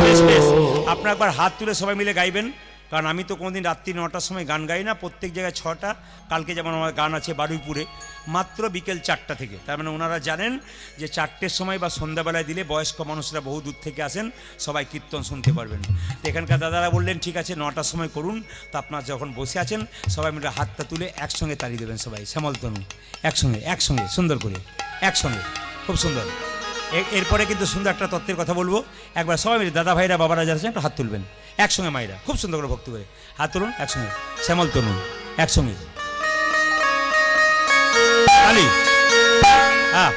বেশ, বেশ। আপনারা একবার হাত তুলে সবাই মিলে গাইবেন, কারণ আমি তো কোনোদিন রাত্রি 9টার সময় গান গাই না, প্রত্যেক জায়গায় 6টা। কালকে যেমন আমার গান আছে বারুইপুরে, মাত্র বিকেল 4টা থেকে। তার মানে ওনারা জানেন যে 4টের সময় বা সন্ধ্যাবেলায় দিলে বয়স্ক মানুষরা বহু দূর থেকে আসেন, সবাই কীর্তন শুনতে পারবেন। তো এখানকার দাদারা বললেন ঠিক আছে 9টার সময় করুন। তো আপনারা যখন বসে আছেন সবাই মিলে হাতটা তুলে একসঙ্গে তালি দেবেন, সবাই শ্যামলতনু একসঙ্গে একসঙ্গে সুন্দর করে একসঙ্গে, খুব সুন্দর। এরপরে কিন্তু সুন্দর একটা তত্ত্বের কথা বলবো। একবার সবাই মিলে দাদা ভাইরা বাবারা যারা আছেন একটু হাত তুলবেন একসঙ্গে, মায়েরা খুব সুন্দর করে ভক্তি করে হাত তুলুন একসঙ্গে, শ্যামল তনু একসঙ্গে তালি। হ্যাঁ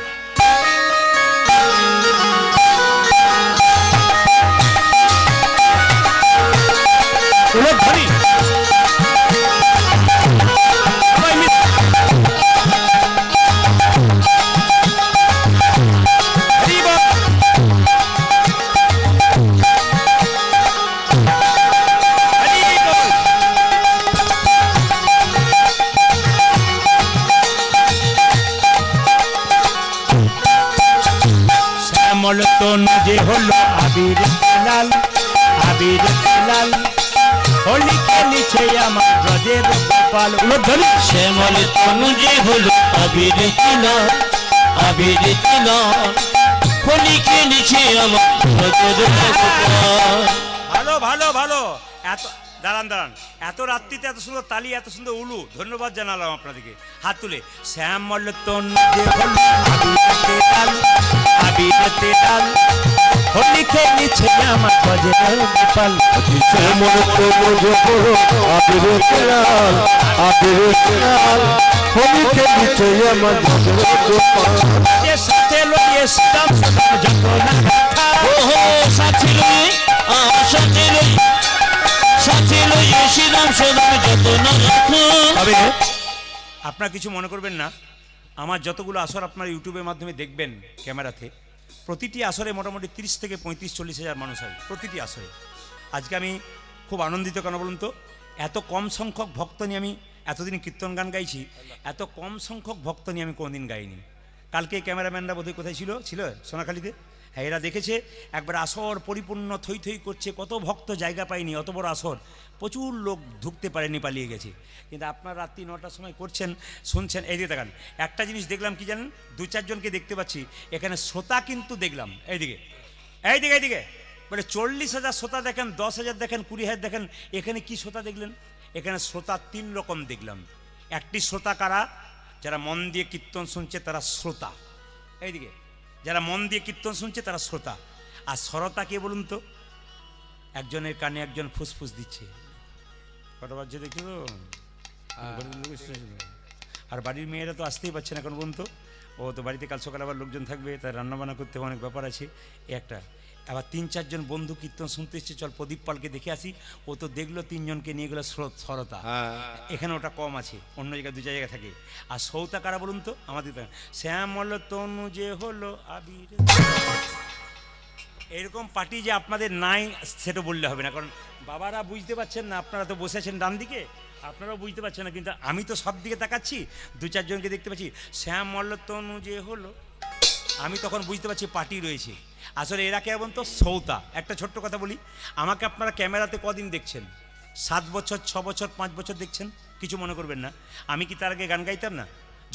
ধ্বনি সবাই মিলে। হরি বল। হরি বল। শ্যামল তনু যে হলো আবির লাল, আবির লাল, হোলি খেলিছে আমার ব্রজের গোপাল। ধ্বনি শ্যামল তনু যে হলো আবির তিলক, আবির তিলক, হোলি খেলিছে আমার ব্রজের গোপাল। ভালো ভালো ভালো। এত দাঁড়ান দাঁড়ান, এত রাত্রিতে এত সুন্দর তালি, এত সুন্দর উলু, ধন্যবাদ জানালাম আপনাদেরকে। হাত তুলে শ্যামল তনু যে হলো আবির লাল, আবির লাল, হোলি খেলিছে আমার ব্রজের গোপাল। শ্যামল তনু যে হলো আবির লাল, আবির লাল, হোলি খেলিছে আমার ব্রজের গোপাল। যে সাথে লইয়ে শ্রীরাম সদা যত না কথা, ওহো সাথী লই, সাথী লই, সাথী লই শ্রীরাম সদা যত না রাখো। তবে আপনারা কিছু মনে করবেন না, আমার যতগুলো আসর আপনারা ইউটিউবের মাধ্যমে দেখবেন ক্যামেরাতে, প্রতিটি আসরে মোটামুটি 30 থেকে 35-40 হাজার মানুষ হয় প্রতিটি আসরে। আজকে আমি খুব আনন্দিত কেন বলুন তো, এত কম সংখ্যক ভক্ত নিয়ে আমি এতদিন কীর্তন গান গাইছি, এত কম সংখ্যক ভক্ত নিয়ে আমি কোনোদিন গাইনি। কালকে ক্যামেরাম্যানরা বোধহয় কোথায় ছিল, ছিল সোনাখালীতে। হ্যাঁ, এরা দেখেছে একবার আসর পরিপূর্ণ থই থই করছে, কত ভক্ত জায়গা পায়নি, অত বড় আসর, প্রচুর লোক ঢুকতে পারেনি, পালিয়ে গেছে। কিন্তু আপনার রাত্রি 9টার সময় করছেন, শুনছেন। এই দিকে দেখান, একটা জিনিস দেখলাম কি জানেন, 2-4 জনকে দেখতে পাচ্ছি এখানে, শ্রোতা কিন্তু দেখলাম এইদিকে এইদিকে এইদিকে, মানে 40,000 শ্রোতা দেখেন, 10,000 দেখেন, 20,000 দেখেন, এখানে কি শ্রোতা দেখলেন? এখানে শ্রোতা 3 রকম দেখলাম। একটি শ্রোতা কারা? যারা মন দিয়ে কীর্তন শুনছে তারা শ্রোতা, এইদিকে যারা মন দিয়ে কীর্তন শুনছে তারা শ্রোতা। আর শ্রোতা কে বলুন তো? একজনের কানে একজন ফুসফুস দিচ্ছে, কটা বাজছে দেখি তো, আর বাড়ির মেয়েরা তো আসতেই পারছে না এখন পর্যন্ত। ও তো বাড়িতে কাল সকালে আবার লোকজন থাকবে, তাই রান্নাবান্না করতে অনেক ব্যাপার আছে। একটা আবার 3-4 জন বন্ধু কীর্তন শুনতে এসছে, চল প্রদীপ পালকে দেখে আসি। ও তো দেখলো 3 জনকে নিয়ে গেলো শ্রোতা। এখানে ওটা কম আছে, অন্য জায়গায় 2 জায়গায় থাকে। আর সৌতা কারা বলুন তো? আমাদের শ্যামল তনু যে হলো আবির, এরকম পার্টি যে আপনাদের নাই সেটা বললে হবে না, কারণ বাবারা বুঝতে পারছেন না, আপনারা তো বসে আছেন ডান দিকে, আপনারাও বুঝতে পারছেন না, কিন্তু আমি তো সব দিকে তাকাচ্ছি, 2-4 জনকে দেখতে পাচ্ছি শ্যামল তনু যে হলো, আমি তখন বুঝতে পারছি পার্টি রয়েছে। আসলে এরা কেমন তো সৌতা। একটা ছোট্ট কথা বলি, আমাকে আপনারা ক্যামেরাতে কদিন দেখছেন? 7 বছর, 6 বছর, 5 বছর দেখছেন, কিছু মনে করবেন না। আমি কি তার আগে গান গাইতাম না?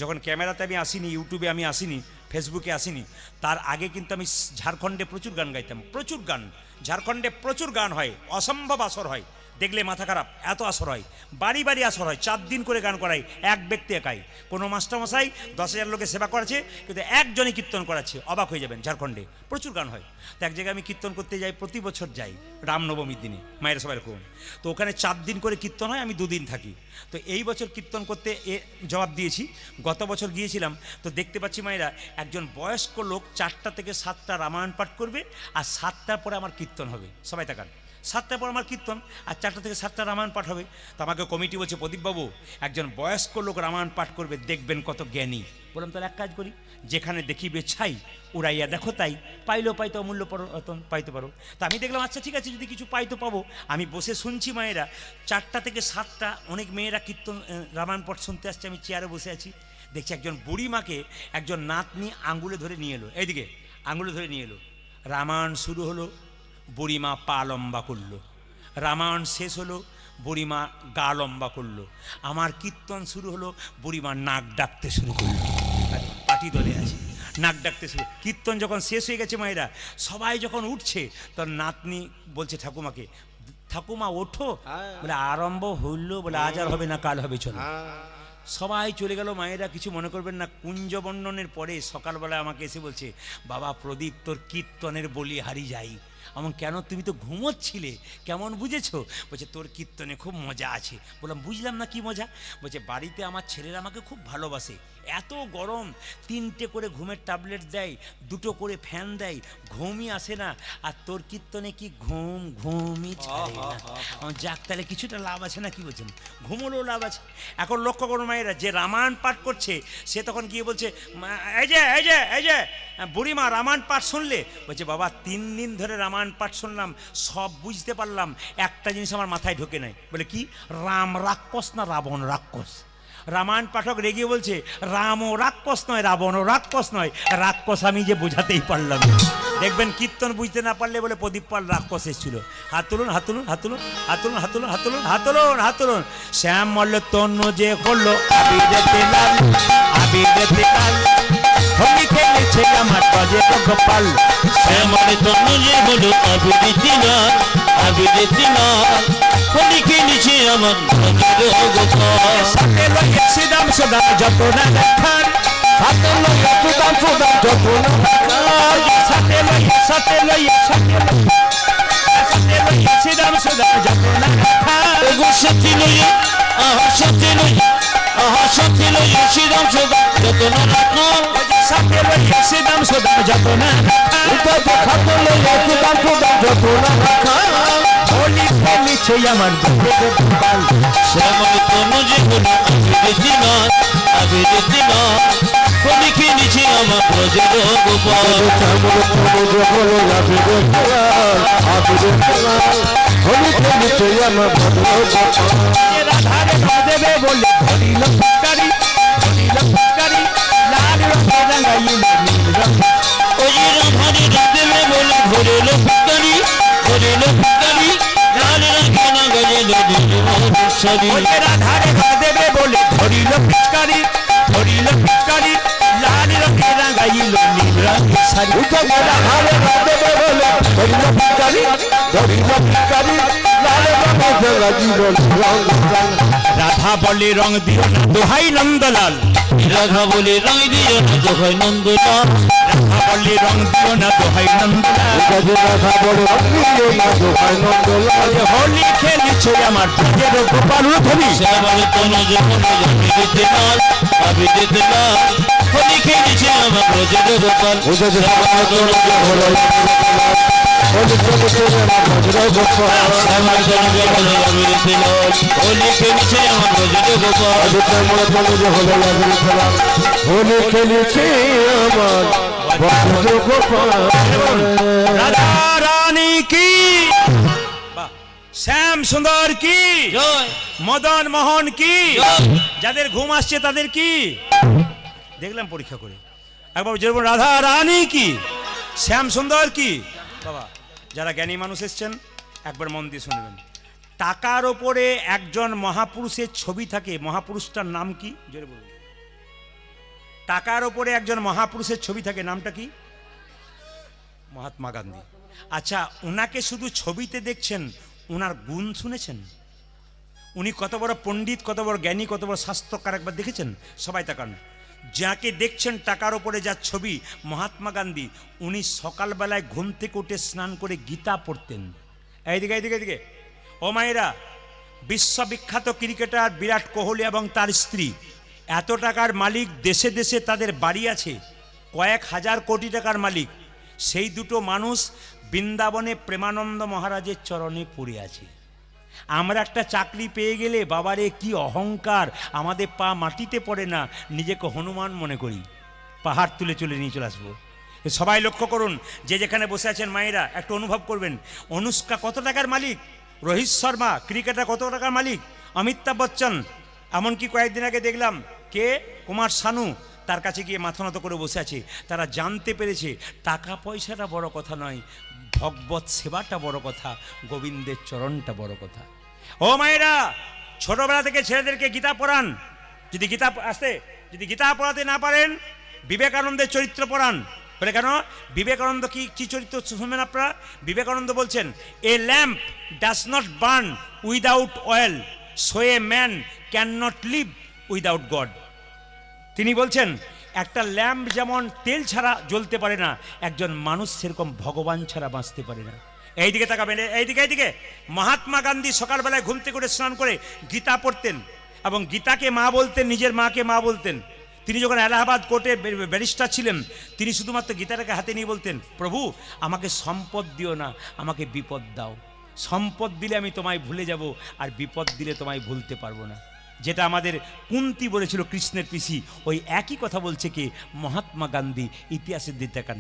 যখন ক্যামেরাতে আমি আসিনি, ইউটিউবে আমি আসিনি, ফেসবুকে আসিনি, তার আগে কিন্তু আমি ঝাড়খণ্ডে প্রচুর গান গাইতাম, প্রচুর গান। ঝাড়খণ্ডে প্রচুর গান হয়, অসম্ভব আসর হয়, দেখলে মাথা খারাপ, এত আসর হয়, বাড়ি বাড়ি আসর হয়, 4 দিন করে গান করাই, এক ব্যক্তি একাই। কোনো মাস্টারমশাই 10,000 লোকের সেবা করাচ্ছে, কিন্তু একজনই কীর্তন করাচ্ছে। অবাক হয়ে যাবেন, ঝাড়খণ্ডে প্রচুর গান হয়। তো এক জায়গায় আমি কীর্তন করতে যাই, প্রতি বছর যাই রামনবমীর দিনে, মায়ের সবাই এরকম। তো ওখানে 4 দিন করে কীর্তন হয়, আমি 2 দিন থাকি। তো এই বছর কীর্তন করতে জবাব দিয়েছি। গত বছর গিয়েছিলাম, তো দেখতে পাচ্ছি মায়েরা একজন বয়স্ক লোক 4টা থেকে 7টা রামায়ণ পাঠ করবে, আর 7টার পরে আমার কীর্তন হবে। সবাই তাকান, 7টার পর আমার কীর্তন, আর 4টা থেকে 7টা রামায়ণ পাঠ হবে। তো আমাকে কমিটি বলছে, প্রদীপবাবু একজন বয়স্ক লোক রামায়ণ পাঠ করবে, দেখবেন কত জ্ঞানী। বললাম তাহলে এক কাজ করি, যেখানে দেখিবে ছাই উড়াইয়া দেখো তাই, পাইলেও পাইতো অমূল্য রতন পাইতে পারো। তা আমি দেখলাম আচ্ছা ঠিক আছে, যদি কিছু পাইতো পাবো। আমি বসে শুনছি মায়েরা 4টা থেকে 7টা, অনেক মেয়েরা কীর্তন রামায়ণ পাঠ শুনতে আসছে, আমি চেয়ারে বসে আছি। দেখছি একজন বুড়ি মাকে একজন নাতনি আঙুলে ধরে নিয়ে এলো, এইদিকে আঙুলে ধরে নিয়ে এলো। রামায়ণ শুরু হলো, বুড়িমা পা লম্বা করলো। রামায়ণ শেষ হলো, বুড়িমা গা লম্বা করলো। আমার কীর্তন শুরু হলো, বুড়িমা নাক ডাকতে শুরু করলো। পাটি দলে আছে, নাক ডাকতে শুরু। কীর্তন যখন শেষ হয়ে গেছে মায়েরা, সবাই যখন উঠছে, তখন নাতনি বলছে ঠাকুমাকে, ঠাকুমা ওঠো। বলে আরম্ভ হইল, বলে আজ আর হবে না, কাল হবে, চলো। সবাই চলে গেল। মায়েরা কিছু মনে করবেন না, কুঞ্জবর্ণনের পরে সকালবেলা আমাকে এসে বলছে, বাবা প্রদীপ তোর কীর্তনের বলি হারি যাই। এমন কেন, তুমি তো ঘুমোচ্ছিলে, কেমন বুঝেছো? বলছে তোর কীর্তনে খুব মজা আছে। বললাম বুঝলাম না, কি মজা? বলছে বাড়িতে আমার ছেলেরা আমাকে খুব ভালোবাসে, এত গরম 3টে করে ঘুমের ট্যাবলেট দেয়, 2টো করে ফ্যান দেয়, ঘুমই আসে না, আর তোর কীর্তনে কি ঘুমই ছাড়ে না। যাক তাহলে কিছুটা লাভ আছে না, কি বলছেন? ঘুমোলেও লাভ আছে। এখন লক্ষ্য করো মায়েরা, যে রামায়ণ পাঠ করছে সে তখন গিয়ে বলছে, এই যে বুড়িমা রামায়ণ পাঠ শুনলে? বলছে বাবা 3 দিন ধরে রামায়ণ পাঠ শুনলাম, সব বুঝতে পারলাম, একটা জিনিস আমার মাথায় ঢোকে নাই। বলে কি? রাম রাক্ষস না রাবণ রাক্ষস? রামায়ণ পাঠক রেগে বলছে, রামও রাক্ষস নয়, রাবণও রাক্ষস নয়, রাক্ষস আমি যে বোঝাতেই পারলাম না। দেখবেন কীর্তন বুঝতে না পারলে বলে প্রদীপ পাল রাক্ষস এসেছিল। হাত তুলুন, হাত তুলুন, হাত তুলুন, হাত তুলুন, হাত তুলুন, হাত তুলুন, হাত তুলুন, হাত তুলুন। শ্যাম মল্ল তনু যে হলো আবিরেতে লাল, আবিরেতে লাল, হোলি খেলেছে আমার বাজে গোপাল। শ্যামল তনু যে হলো আবিরেতে লাল, আবিরেতে লাল, হোলি খেলেছে আমার বাজে গোপাল। সাথে লইয়া শ্রীরাম সদা যত না দেখার, হাতে লইয়া সুদাম সুদাম যত না রাখার, সাথে লইয়া সাথে লইয়া সাথে লইয়া সাথে লইয়া শ্রীরাম সদা যত না দেখার। এগো সাথে লইয়া, আহা সাথে লইয়া, আহা সাথে লইয়া শ্রীরাম সদা যত না রাখো। সাথে লইয়া শ্রীরাম সদা যত না দেখার। উঠে যে হাতে লইয়া সুদাম সুদাম যত না রাখার, হোলি খেলেছে আমার বাজে গোপাল। শ্যামল তনু যে হলো আবিরেতে লাল, আবিরেতে লাল, হোলি খেলেছে আমার বাজে গোপাল। শ্যামল তনু যে হলো আবিরেতে লাল, আবিরেতে লাল, হোলি খেলেছে আমার বাজে গোপাল। রাধারে দেবে বলে ধরিল ফুটকারি, ধরিল ফুটকারি, লাল রঙে রাঙাইল নীল রঙ। ওই রাধারে রাধবে বলে ধরিল ফুটকারি, ধরিল ফুটকারি, লাল রঙে রাঙাইল নীল ওরে রাধারে দেবে বলে ধরিল ফুটকারি, ধরিল ফুটকারি, লাল রঙে রাঙাইল নীল রঙের শাড়ি। উঠে যে রাধারে রাধবে বলে ধরিল ভিখারি, ধরিল ভিখারি, লাল রঙে লাগিল রঙ রঙ। রাধা বলে রং দিও না দোহাই নন্দলাল, রাধা বলে রঙ দিও না দোহাই নন্দলাল, রাধা বলে রং দিও না দোহাই নন্দলাল। উঠে যে রাধা বলে রঙিল না দোহাই নন্দলাল, হোলি খেলেছে আমার বাজে গোপাল। ধরি শ্যামল তনু যে হলো আবিরেতে লাল, আবিরেতে লাল, হোলি খেলেছে আমার বাজে গোপাল। উঠে যে শ্যামল তনু যে হলো হোলি খেলেছে আমার বাজে গোপাল। শ্যামল তনু যে হলো আবিরেতে লাল, হোলি খেলেছে আমার বাজে গোপাল। শ্যামল তনু যে হলো আবিরেতে লাল, হোলি খেলেছে আমার বাজে গোপাল। রাধা রানী কি, শ্যাম সুন্দর কি, জয় মদন মোহন কি, জয়। যাদের ঘুম আসছে তাদের কি দেখলাম পরীক্ষা করে একবার যেরকম রাধা রানী কি, শ্যাম সুন্দর কি। বাবা যারা জ্ঞানী মানুষ এসছেন একবার মন দিয়ে শুনবেন। টাকার ওপরে একজন মহাপুরুষের ছবি থাকে, মহাপুরুষটার নাম কি জোরে বলুন। টাকার ওপরে একজন মহাপুরুষের ছবি থাকে, নামটা কি? মহাত্মা গান্ধী। আচ্ছা ওনাকে শুধু ছবিতে দেখছেন, ওনার গুণ শুনেছেন? উনি কত বড় পণ্ডিত, কত বড় জ্ঞানী, কত বড় স্বাস্থ্যকার একবার দেখেছেন? সবাই তাকান। যাকে দেখছেন টাকার ওপরে যার ছবি, মহাত্মা গান্ধী, উনি সকালবেলায় ঘুম থেকে উঠে স্নান করে গীতা পড়তেন। এইদিকে এইদিকে এইদিকে ও মায়েরা, বিশ্ববিখ্যাত ক্রিকেটার বিরাট কোহলি এবং তার স্ত্রী এত টাকার মালিক, দেশে দেশে তাদের বাড়ি আছে, কয়েক হাজার কোটি টাকার মালিক। সেই দুটো মানুষ বৃন্দাবনে প্রেমানন্দ মহারাজের চরণে পড়ে আছে। আমরা একটা চাকরি পেয়ে গেলে বাবারে কি অহংকার, আমাদের পা মাটিতে পড়ে না, নিজেকে হনুমান মনে করি, পাহাড় তুলে চলে নিয়ে চলে আসবো। সবাই লক্ষ্য করুন, যে যেখানে বসে আছেন মায়েরা একটু অনুভব করবেন, অনুষ্কা কত টাকার মালিক, রোহিত শর্মা ক্রিকেটার কত টাকার মালিক, অমিতাভ বচ্চন, এমনকি কয়েকদিন আগে দেখলাম কে কুমার শানু, তার কাছে গিয়ে মাথা নত করে বসে আছে। তারা জানতে পেরেছে টাকা পয়সাটা বড় কথা নয়, ভগবত সেবাটা বড় কথা, গোবিন্দের চরণটা বড় কথা। ও মায়েরা, ছোটবেলা থেকে ছেলেদেরকে গীতা পড়ান। যদি গীতা পড়াতে না পারেন, বিবেকানন্দের চরিত্র পড়ান। বলে কেন? বিবেকানন্দ কি চরিত্র শুনবেন আপনারা? বিবেকানন্দ বলছেন, a lamp does not burn without oil, so a man can not live without God. তিনি বলছেন, একটা ল্যাম্প যেমন তেল ছাড়া জ্বলতে পারে না, একজন মানুষ সেরকম ভগবান ছাড়া বাঁচতে পারে না। এইদিকে তাকাবেন, এইদিকে। মহাত্মা গান্ধী সকালবেলায় ঘুম থেকে উঠে স্নান করে গীতা পড়তেন এবং গীতাকে মা বলতেন, নিজের মাকে মা বলতেন। তিনি যখন এলাহাবাদ কোর্টে ব্যারিস্টার ছিলেন, তিনি শুধুমাত্র গীতাটাকে হাতে নিয়ে বলতেন, প্রভু আমাকে সম্পদ দিও না, আমাকে বিপদ দাও। সম্পদ দিলে আমি তোমায় ভুলে যাব, আর বিপদ দিলে তোমায় ভুলতে পারবো না। যেটা আমাদের কুন্তি বলেছিল কৃষ্ণের পিসি, ওই একই কথা বলছে কি মহাত্মা গান্ধী। ইতিহাসের দিক দেখান,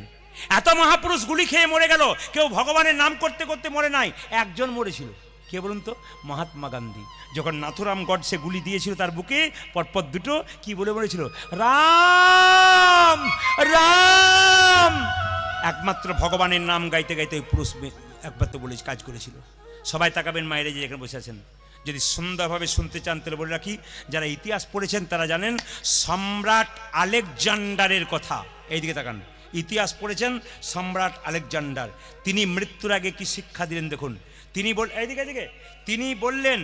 এত মহাপুরুষ গুলি খেয়ে মরে গেল, কেউ ভগবানের নাম করতে করতে মরে নাই, একজন মরেছিল। কে বলুন তো? মহাত্মা গান্ধী। যখন নাথুরাম গডসে গুলি দিয়েছিল তার বুকে, পরপর দুটো, কি বলে মরেছিল? রাম রাম। একমাত্র ভগবানের নাম গাইতে গাইতে ওই পুরুষ একবার তো বলে কাজ করেছিল। সবাই তাকাবেন মায়েরা যে যেখানে বসে আছেন। যদি সুন্দরভাবে শুনতে চান তাহলে বলে রাখি, যারা ইতিহাস পড়েছেন তারা জানেন সম্রাট আলেকজান্ডারের কথা। এইদিকে তাকান, ইতিহাস পড়েছেন সম্রাট আলেকজান্ডার। তিনি মৃত্যুর আগে কি শিক্ষা দিলেন দেখুন। তিনি বললেন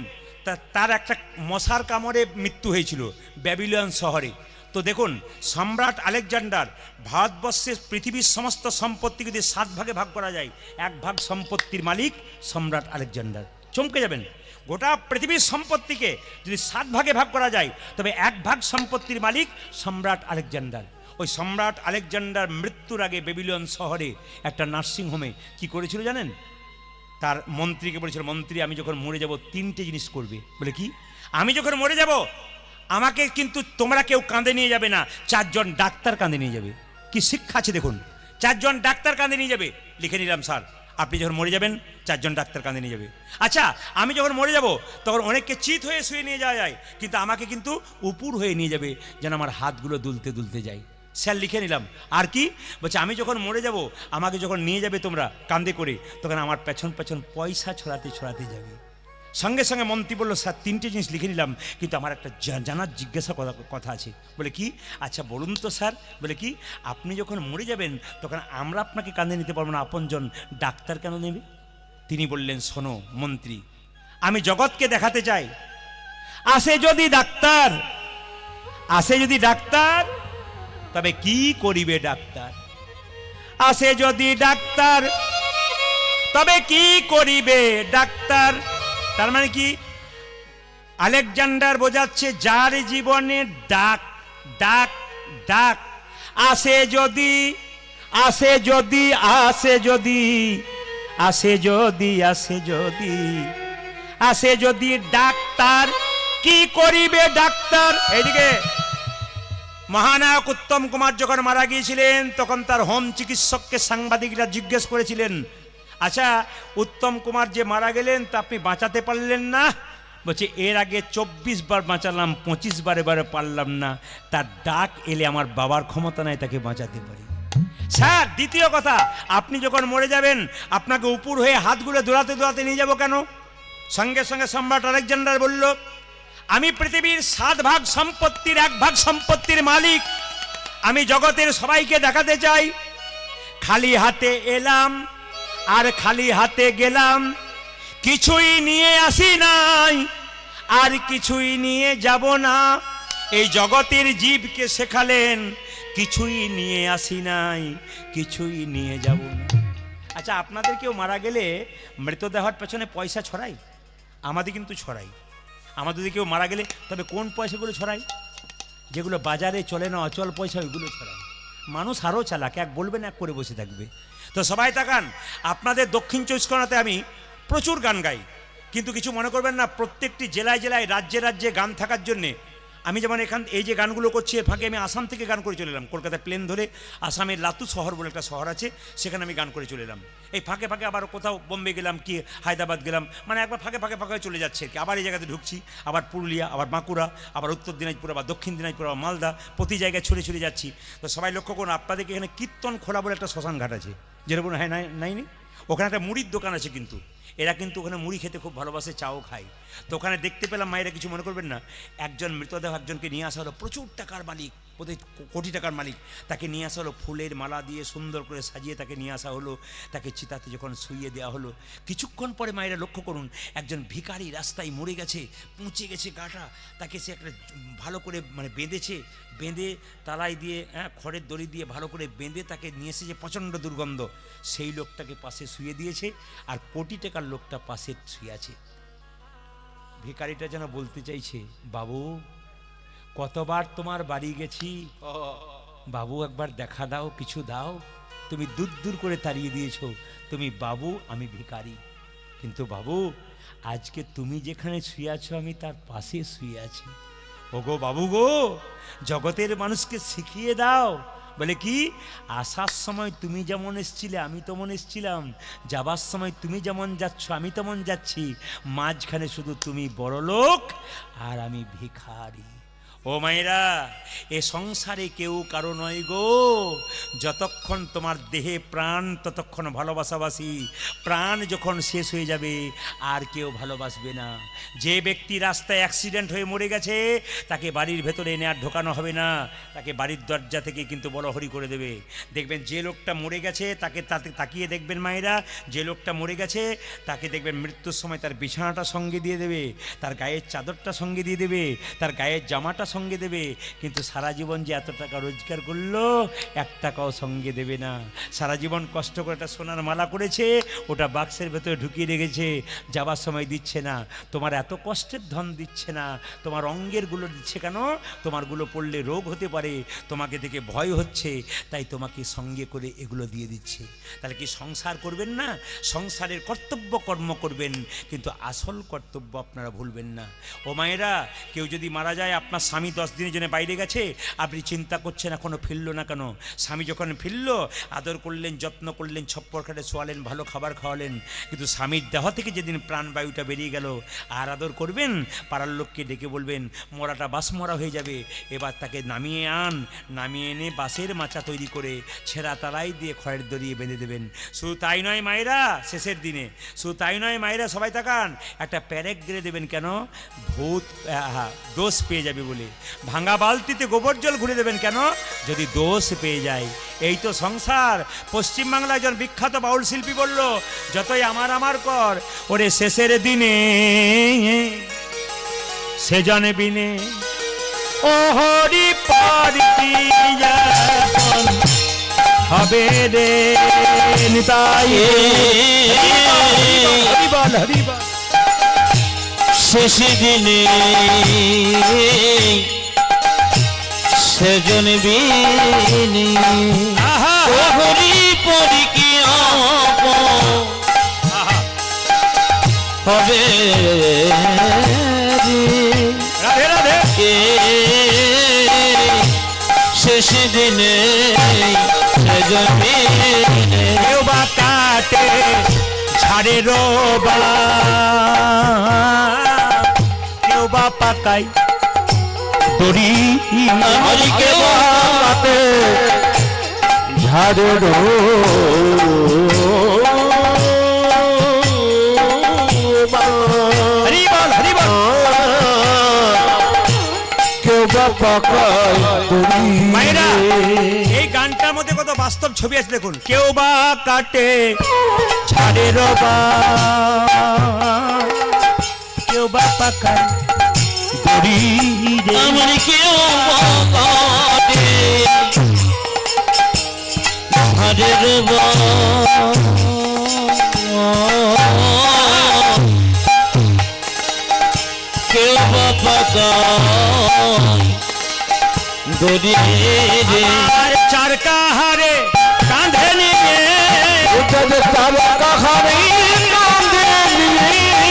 তার একটা মশার কামড়ে মৃত্যু হয়েছিল ব্যাবিলন শহরে। তো দেখুন, সম্রাট আলেকজান্ডার ভারতবর্ষের পৃথিবীর সমস্ত সম্পত্তিকে যদি 7 ভাগে ভাগ করা যায়, 1 ভাগ সম্পত্তির মালিক সম্রাট আলেকজান্ডার। চমকে যাবেন, গোটা পৃথিবীর সম্পত্তিকে যদি 7 ভাগে ভাগ করা যায়, তবে 1 ভাগ সম্পত্তির মালিক সম্রাট আলেকজান্ডার। ওই সম্রাট আলেকজান্ডার মৃত্যুর আগে বেবিলন শহরে একটা নার্সিংহোমে কি করেছিল জানেন? তার মন্ত্রীকে বলেছিল, মন্ত্রী আমি যখন মরে যাব 3টে জিনিস করবে। বলে কি? আমি যখন মরে যাব আমাকে কিন্তু তোমরা কেউ কাঁধে নিয়ে যাবে না, 4 জন ডাক্তার কাঁধে নিয়ে যাবে। কি শিক্ষা আছে দেখুন, 4 জন ডাক্তার কাঁধে নিয়ে যাবে। লিখে নিলাম স্যার, আপনি যখন মরে যাবেন 4 জন ডাক্তার কাঁধে নিয়ে যাবে। আচ্ছা, আমি যখন মরে যাব তখন অনেককে চিত হয়ে শুয়ে নিয়ে যাওয়া যায়, কিন্তু আমাকে কিন্তু উপুর হয়ে নিয়ে যাবে, যেন আমার হাতগুলো দুলতে দুলতে যায়। স্যার লিখে নিলাম। আর কি বলছে? আমি যখন মরে যাব আমাকে যখন নিয়ে যাবে তোমরা কাঁধে করে, তখন আমার পেছন পেছন পয়সা ছড়াতে ছড়াতে যাবে। সঙ্গে সঙ্গে মন্ত্রী বলল, স্যার 3টে জিনিস লিখে নিলাম, কিন্তু আমার একটা জানার জিজ্ঞাসা কথা আছে। বলে কি? আচ্ছা বলুন তো স্যার। বলে কি? আপনি যখন মরে যাবেন তখন আমরা আপনাকে কাঁধে নিতে পারবো না, আপনজন ডাক্তার কেন নেবে? তিনি বললেন, শোনো মন্ত্রী, আমি জগৎকে দেখাতে চাই, আসে যদি ডাক্তার তবে কি করিবে ডাক্তার? আসে যদি ডাক্তার তবে কি করিবে ডাক্তার? তার মানে কি? আলেকজান্ডার বোঝাচ্ছে যার জীবনে ডাক ডাক ডাক আসে যদি আসে যদি আসে যদি আসে যদি আসে যদি আসে যদি ডাক্তার, কি করিবে ডাক্তার? এইদিকে মহানায়ক উত্তম কুমার যখন মারা গিয়েছিলেন তখন তার হোম চিকিৎসককে সাংবাদিকরা জিজ্ঞেস করেছিলেন, আচ্ছা উত্তম কুমার যে মারা গেলেন তা আপনি বাঁচাতে পারলেন না? বলছে, এর আগে 24 বার বাঁচালাম, 25 বার এবারে পারলাম না, তার ডাক এলে আমার বাবার ক্ষমতা নাই তাকে বাঁচাতে পারি। স্যার দ্বিতীয় কথা, আপনি যখন মরে যাবেন আপনাকে উপর হয়ে হাতগুলো দোলাতে দোলাতে নিয়ে যাব কেন? সঙ্গে সঙ্গে সম্রাট আলেকজান্ডার বলল, আমি পৃথিবীর 7 ভাগ সম্পত্তির 1 ভাগ সম্পত্তির মালিক। আমি জগতের সবাইকে দেখাতে চাই, খালি হাতে এলাম আর খালি হাতে গেলাম, কিছুই নিয়ে আসি নাই, আর কিছুই নিয়ে যাব না। এই জগতের জীবকে শেখালেন, কিছুই নিয়ে আসি নাই, কিছুই নিয়ে যাব না। আচ্ছা, আপনাদের কেউ মারা গেলে মৃতদেহর পেছনে পয়সা ছড়াই? আমাদের কিন্তু ছড়াই। আমাদের যদি কেউ মারা গেলে তবে কোন পয়সাগুলো ছড়াই? যেগুলো বাজারে চলে না, অচল পয়সা, ওইগুলো ছড়াই। মানুষ আরও চালাক, এক বলবেন এক করে বসে থাকবে। তো সবাই তাকান, আপনাদের দক্ষিণ চব্বিশ পরগনাতে আমি প্রচুর গান গাই, কিন্তু কিছু মনে করবেন না, প্রত্যেকটি জেলায় জেলায় রাজ্যে রাজ্যে গান থাকার জন্যে আমি যেমন এই যে গানগুলো করছি, এর ফাঁকে আমি আসাম থেকে গান করে চলে এলাম। কলকাতার প্লেন ধরে আসামের লাতু শহর বলে একটা শহর আছে, সেখানে আমি গান করে চলে এলাম। এই ফাঁকে ফাঁকে আবার কোথাও বোম্বে গেলাম, কি হায়দ্রাবাদ গেলাম, মানে একবার ফাঁকে ফাঁকে ফাঁকে চলে যাচ্ছে আর কি। আবার এই জায়গাতে ঢুকছি, আবার পুরুলিয়া, আবার বাঁকুড়া, আবার উত্তর দিনাজপুর, আবার দক্ষিণ দিনাজপুর, আবার মালদা, প্রতি জায়গায় ছুটে ছুটে যাচ্ছি। তো সবাই লক্ষ্য করুন, আপনাদেরকে এখানে কীর্তন খোলা বলে একটা শ্মশান ঘাট আছে, যেরকম হ্যাঁ নাইনি, ওখানে একটা মুড়ির দোকান আছে, কিন্তু এরা কিন্তু ওখানে মুড়ি খেতে খুব ভালোবাসে, চাও খায়। তো ওখানে দেখতে পেলাম, মায়েরা কিছু মনে করবেন না, একজন মৃতদেহ একজনকে নিয়ে আসা হলো, প্রচুর টাকার মালিক, প্রতি কোটি টাকার মালিক, তাকে নিয়ে আসা হলো, ফুলের মালা দিয়ে সুন্দর করে সাজিয়ে তাকে নিয়ে আসা হলো। তাকে চিতাতে যখন শুইয়ে দেওয়া হলো, কিছুক্ষণ পরে মায়েরা লক্ষ্য করুন, একজন ভিখারি রাস্তায় মরে গেছে, পচে গেছে গাটা, তাকে সে একটা ভালো করে মানে বেঁধেছে, বেঁধে তালাই দিয়ে খড়ের দড়ি দিয়ে ভালো করে বেঁধে তাকে নিয়ে এসেছে, প্রচণ্ড দুর্গন্ধ। সেই লোকটাকে পাশে শুয়ে দিয়েছে, আর কোটি টাকার লোকটা পাশে শুয়ে আছে। ভিখারিটা যেন বলতে চাইছে, বাবু কতবার তোমার বাড়ি গেছি, বাবু একবার দেখা দাও, কিছু দাও। তুমি দূর দূর করে তাড়িয়ে দিয়েছ, তুমি বাবু, আমি ভিখারি, কিন্তু বাবু আজকে তুমি যেখানে শুয়ে আছো আমি তার পাশে শুয়ে আছি। ওগো বাবু গো, জগতের মানুষকে শিখিয়ে দাও। বলে কি, আসার সময় তুমি যেমন এসছিলে আমি তেমন এসছিলাম, যাবার সময় তুমি যেমন যাচ্ছ আমি তেমন যাচ্ছি, মাঝখানে শুধু তুমি বড়লোক আর আমি ভিখারি। ও মায়েরা, এ সংসারে কেউ কারো নয় গো, যতক্ষণ তোমার দেহে প্রাণ ততক্ষণ ভালোবাসাবাসি, প্রাণ যখন শেষ হয়ে যাবে আর কেউ ভালোবাসবে না। যে ব্যক্তি রাস্তায় অ্যাক্সিডেন্ট হয়ে মরে গেছে, তাকে বাড়ির ভেতরে এনে আর ঢোকানো হবে না, তাকে বাড়ির দরজা থেকে কিন্তু বড়হরি করে দেবে। দেখবেন যে লোকটা মরে গেছে তাকে তাকিয়ে দেখবেন মায়েরা, যে লোকটা মরে গেছে তাকে দেখবেন মৃত্যুর সময় তার বিছানাটা সঙ্গে দিয়ে দেবে, তার গায়ের চাদরটা সঙ্গে দিয়ে দেবে, তার গায়ের জামাটা সঙ্গে দেবে, কিন্তু সারা জীবন যে এত টাকা রোজগার করলো 1 টাকাও সঙ্গে দেবে না। সারা জীবন কষ্ট করে একটা সোনার মালা করেছে, ওটা বাক্সের ভেতরে ঢুকিয়ে রেখেছে, যাবার সময় দিচ্ছে না। তোমার এত কষ্টের ধন দিচ্ছে না, তোমার অঙ্গেরগুলো দিচ্ছে কেন? তোমারগুলো পড়লে রোগ হতে পারে, তোমাকে দেখে ভয় হচ্ছে, তাই তোমাকে সঙ্গে করে এগুলো দিয়ে দিচ্ছে। তাহলে কি সংসার করবেন না? সংসারের কর্তব্য কর্ম করবেন, কিন্তু আসল কর্তব্য আপনারা ভুলবেন না। ও মায়েরা, কেউ যদি মারা যায়, আপনার স্বামী 10 দিনের জন্য বাইরে গেছে, আপনি চিন্তা করছেন এখনো ফিরল না কেন। স্বামী যখন ফিরল, আদর করলেন, যত্ন করলেন, ছপ্পর খাটে শোয়ালেন, ভালো খাবার খাওয়ালেন, কিন্তু স্বামীর দেহ থেকে যেদিন প্রাণবায়ুটা বেরিয়ে গেল, আর আদর করবেন? পাড়ার লোককে ডেকে বলবেন মরাটা বাস মরা হয়ে যাবে, এবার তাকে নামিয়ে নামিয়ে এনে বাঁশের মাচা তৈরি করে ছেঁড়া তালাই দিয়ে খড়ের দড়িয়ে বেঁধে দেবেন। শুধু তাই নয় মায়েরা, শেষের দিনে শুধু তাই নয় মায়েরা, সবাই তাকান, একটা প্যারেক গেড়ে দেবেন। কেন? ভূত দোষ পেয়ে যাবে বলে। ভাঙা বালতিতে গোবর জল ঘুরে দেবেন। কেন? যদি দোষ পেয়ে যায়। এই তো সংসার। পশ্চিমবাংলায় একজন বিখ্যাত বাউল শিল্পী বলল, যতই আমার আমার কর, ওরে শেষের দিনে সেজন বিনে ও হরি পারি হবে রে নিতাই। হরিবল হরিবল। শেষ দিনে সেজন বিনে হরি পরি কি হবে রাধে রাধে। শেষ দিনে সেজন বিনে কেউ বা কাটে ঝাড়ে রোবা, কেউ বা পাকাই দড়ি, কেউ কাটে ঝাড়ে হরিবল হরিবল। কেউ বা পাকায় দড়ি। মায়েরা, এই গানটা মধ্যে কত বাস্তব ছবি আছে দেখুন। কেউ বা কাটে ছাড়ে রবা, কেউ বা পাকায় দড়ি রে। আমার কেউ বাগানে ঝাড়ে রবা, কেউ বা পাগায় দড়ি রে। আর চার কাহারে কাঁধে নিয়ে, ওটা যে তারা কাহারে কাঁদে নিয়ে,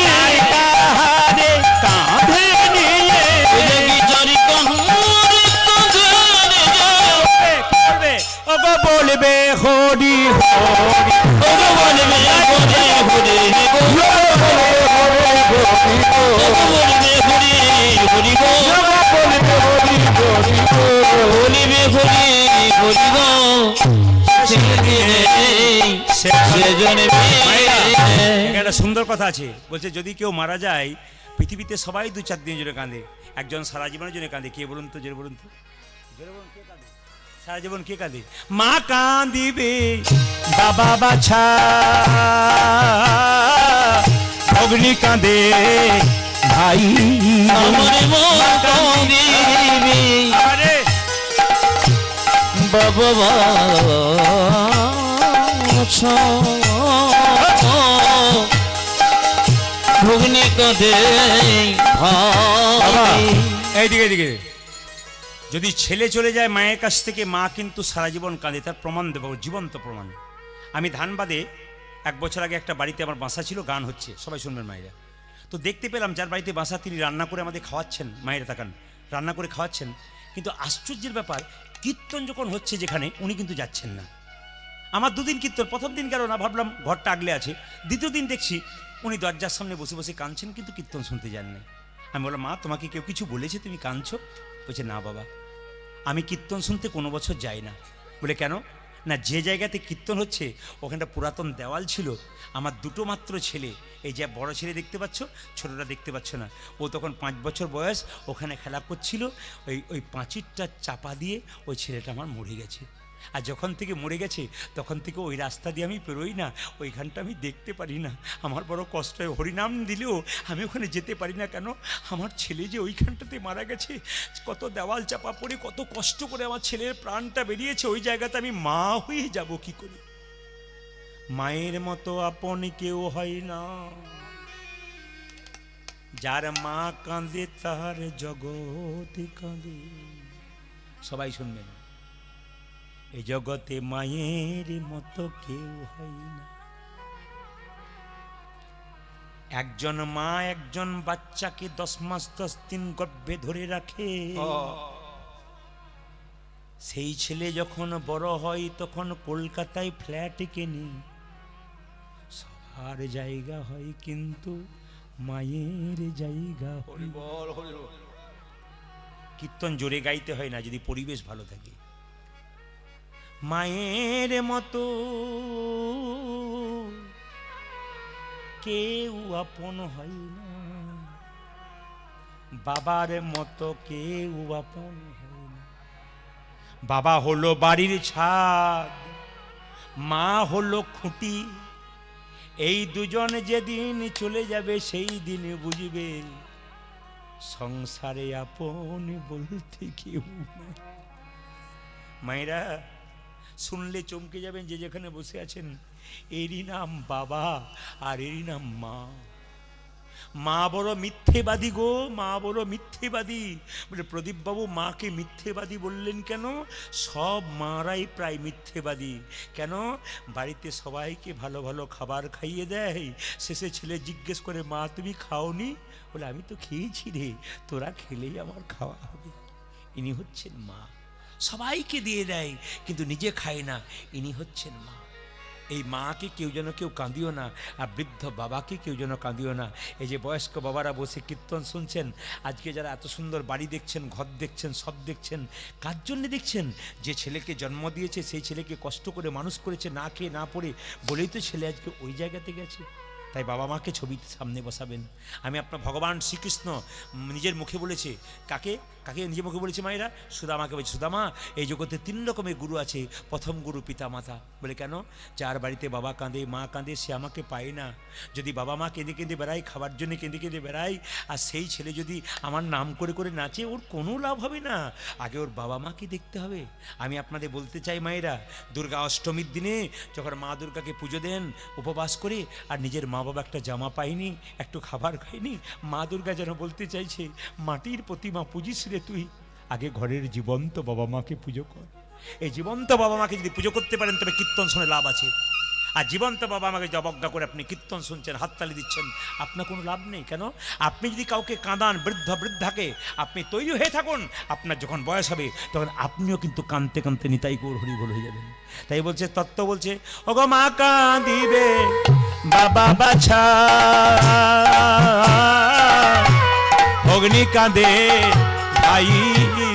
চার কাহারে কাঁধে নিয়ে দেখি চারি কাহারে কাঁধে নিয়ে। কি করবে? ও গো বলবে হরি হরি, ওগো বলবে হরে হরে গো, বলবে হরি হরি গো, বলিবে হরি হরি গো। সেজনে একটা সুন্দর কথা আছে, বলছে যদি কেউ মারা যায় পৃথিবীতে সবাই 2-4 দিনের জন্য কাঁদে, একজন সারা জীবনের জন্য কাঁদে। কে বলুন তো, জোরে বলুন তো, জোরে বলুন, কে কাঁদে সারা জীবন? কে কাঁদে? মা কাঁদিবে বাবা বাছা, অগ্নি কাঁদে ভাই। আমার মন দিবি আরে বাবা ভগ্নি কাঁদে ভাই। এইদিকে এদিকে, যদি ছেলে চলে যায় মায়ের কাছ থেকে, মা কিন্তু সারা জীবন কাঁদে। তার প্রমাণ দেবো, জীবন্ত প্রমাণ। আমি ধানবাদে 1 বছর আগে একটা বাড়িতে আমার বাসা ছিল, গান হচ্ছে, সবাই শুনবেন মায়েরা। তো দেখতে পেলাম যার বাড়িতে বাসা তিনি রান্না করে আমাদের খাওয়াচ্ছেন, মায়েরা তাকান, রান্না করে খাওয়াচ্ছেন। কিন্তু আশ্চর্যের ব্যাপার, কীর্তন যখন হচ্ছে যেখানে, উনি কিন্তু যাচ্ছেন না। আমার 2 দিন কীর্তন, প্রথম দিন গেল না, ভাবলাম ঘরটা আগলে আছে। দ্বিতীয় দিন দেখছি উনি দরজার সামনে বসে বসে কাঁদছেন, কিন্তু কীর্তন শুনতে যান না। আমি বললাম, মা তোমাকে কেউ কিছু বলেছে তুমি কাঁদছো? বলছে, না বাবা, আমি কীর্তন শুনতে কোনো বছর যাই না। বলে কেন? না, যে জায়গাতে কীর্তন হচ্ছে ওখানটা পুরাতন দেওয়াল ছিল। আমার 2টো মাত্র ছেলে, এই যে বড় ছেলে দেখতে পাচ্ছ, ছোটটা দেখতে পাচ্ছ না, ও তখন 5 বছর বয়স, ওখানে খেলা করছিল। ওই পাঁচিরটা চাপা দিয়ে ওই ছেলেটা আমার মরে গেছে। আর যখন থেকে মরে গেছে তখন থেকে ওই রাস্তা দিয়ে আমি পেরোই না, ওইখানটা আমি দেখতে পারি না। আমার বড় কষ্ট হয়, হরিনাম দিলেও আমি ওখানে যেতে পারি না। কেন? আমার ছেলে যে ওইখানটাতে মারা গেছে, কত দেওয়াল চাপা পড়ে কত কষ্ট করে আমার ছেলের প্রাণটা বেরিয়েছে, ওই জায়গাতে আমি মা হয়ে যাব কি করে? মায়ের মতো আপন কেউ হয় না, যার মা কাঁদে তার জগৎ কাঁদে। সবাই শুনবেন, এই জগতে মায়ের মতো কেউ হয় না। একজন মা একজন বাচ্চাকে 10 মাস 10 দিন গর্ভে ধরে রাখে। সেই ছেলে যখন বড় হয় তখন কলকাতায় ফ্ল্যাট কেনে। সবার জায়গা হয় কিন্তু মায়ের জায়গা হয়। কীর্তন জোরে গাইতে হয় না, যদি পরিবেশ ভালো থাকে। মায়ের মতো কেউ আপন হয় না, বাবার মতো কেউ আপন হয় না। বাবা হলো বাড়ির ছাদ, মা হলো খুঁটি। এই দুজন যেদিন চলে যাবে সেই দিন বুঝবে সংসারে আপন বলতে কেউ নাই। মায়েরা শুনলে চমকে যাবেন, যে যেখানে বসে আছেন, এরই নাম বাবা আর এরই নাম মা। মা বড় মিথ্যেবাদী গো, মা বড় মিথ্যেবাদী। বলে, প্রদীপ বাবু মাকে মিথ্যেবাদী বললেন কেন? সব মারাই প্রায় মিথ্যেবাদী। কেন? বাড়িতে সবাইকে ভালো ভালো খাবার খাইয়ে দেয়, শেষে ছেলে জিজ্ঞেস করে, মা তুমি খাওনি? বলে, আমি তো খেয়েছি রে, তোরা খেলেই আমার খাওয়া হবে। ইনি হচ্ছেন মা। সবাইকে দিয়ে দেয় কিন্তু নিজে খায় না, ইনি হচ্ছেন মা। এই মাকে কেউ যেন কেউ কাঁদিও না, আর বৃদ্ধ বাবাকে কেউ যেন কাঁদিও না। এই যে বয়স্ক বাবারা বসে কীর্তন শুনছেন, আজকে যারা এত সুন্দর বাড়ি দেখছেন, ঘর দেখছেন, সব দেখছেন, কার জন্যে দেখছেন? যে ছেলেকে জন্ম দিয়েছে, সেই ছেলেকে কষ্ট করে মানুষ করেছে, না খেয়ে না পড়ে, বলেই তো ছেলে আজকে ওই জায়গাতে গেছে। তাই বাবা মাকে ছবিতে সামনে বসাবেন। আমি আপনার ভগবান শ্রীকৃষ্ণ নিজের মুখে বলেছে, কাকে? কাকে নিজে মুখে বলেছে মায়েরা? সুদামাকে বলছে, সুদামা এই জগতে 3 রকমের গুরু আছে। প্রথম গুরু পিতা মাতা। বলে কেন? যার বাড়িতে বাবা কাঁদে মা কাঁদে সে আমাকে পায় না। যদি বাবা মা কেঁদে কেঁদে বেড়ায়, খাবার জন্য কেঁদে কেঁদে বেড়ায়, আর সেই ছেলে যদি আমার নাম করে করে নাচে, ওর কোনো লাভ হবে না। আগে ওর বাবা মাকে দেখতে হবে। আমি আপনাদের বলতে চাই মায়েরা, দুর্গা অষ্টমীর দিনে যখন মা দুর্গাকে পুজো দেন উপবাস করে, আর নিজের মা বাবা একটা জামা পায়নি, একটু খাবার খায়নি, মা দুর্গা যেন বলতে চাইছে, মাটির প্রতিমা পুজিস রে তুই, আগে ঘরের জীবন্ত বাবা মাকে পুজো কর। এই জীবন্ত বাবা মাকে যদি পুজো করতে পারেন তবে কীর্তন শুনে লাভ আছে। আর জীবন্ত বাবা মাকে যে অবজ্ঞা করে আপনি কীর্তন শুনছেন, হাততালি দিচ্ছেন, আপনার কোনো লাভ নেই। কেন? আপনি যদি কাউকে কাঁদান, বৃদ্ধাকে, আপনি তৈরি হয়ে থাকুন, আপনার যখন বয়স হবে তখন আপনিও কিন্তু কাঁদতে কাঁদতে নিতাই গৌর হরি বল হয়ে যাবেন। তাই বলছে, তত্ত্ব বলছে, ওগো মা কাঁদিবে বাবা বাছা, অগ্নি কাঁদে ভাই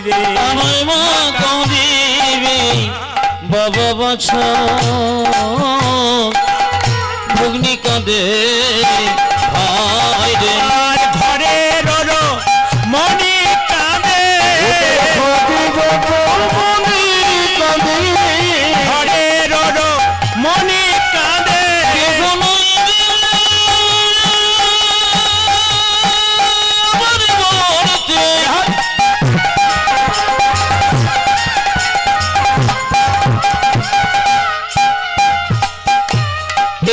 রে, আমায় মা কাঁদিবে বাবা বাছা, ভগ্নি কাঁদে ভাই রে। আর ঘরে রো মনি কাঁদে, ঘরে রো মনি কাঁদে,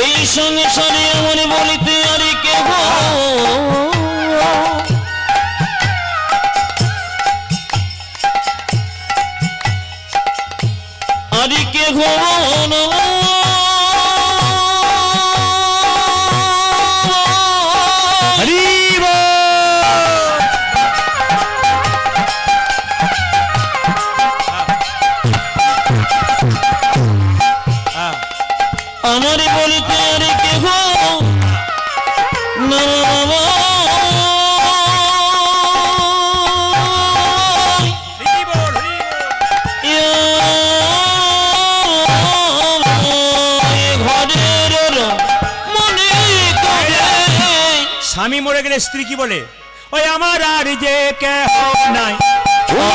এই সংসারে আমার বলিতে আর কেহ আর কেহ হরি বল। আমার বলিতে আর কেহ না। হরি বল, হরি বল। ঘরের মনে স্বামী মরে গেলে স্ত্রী কি বলে? ওই আমার আর যে কেহ নাই,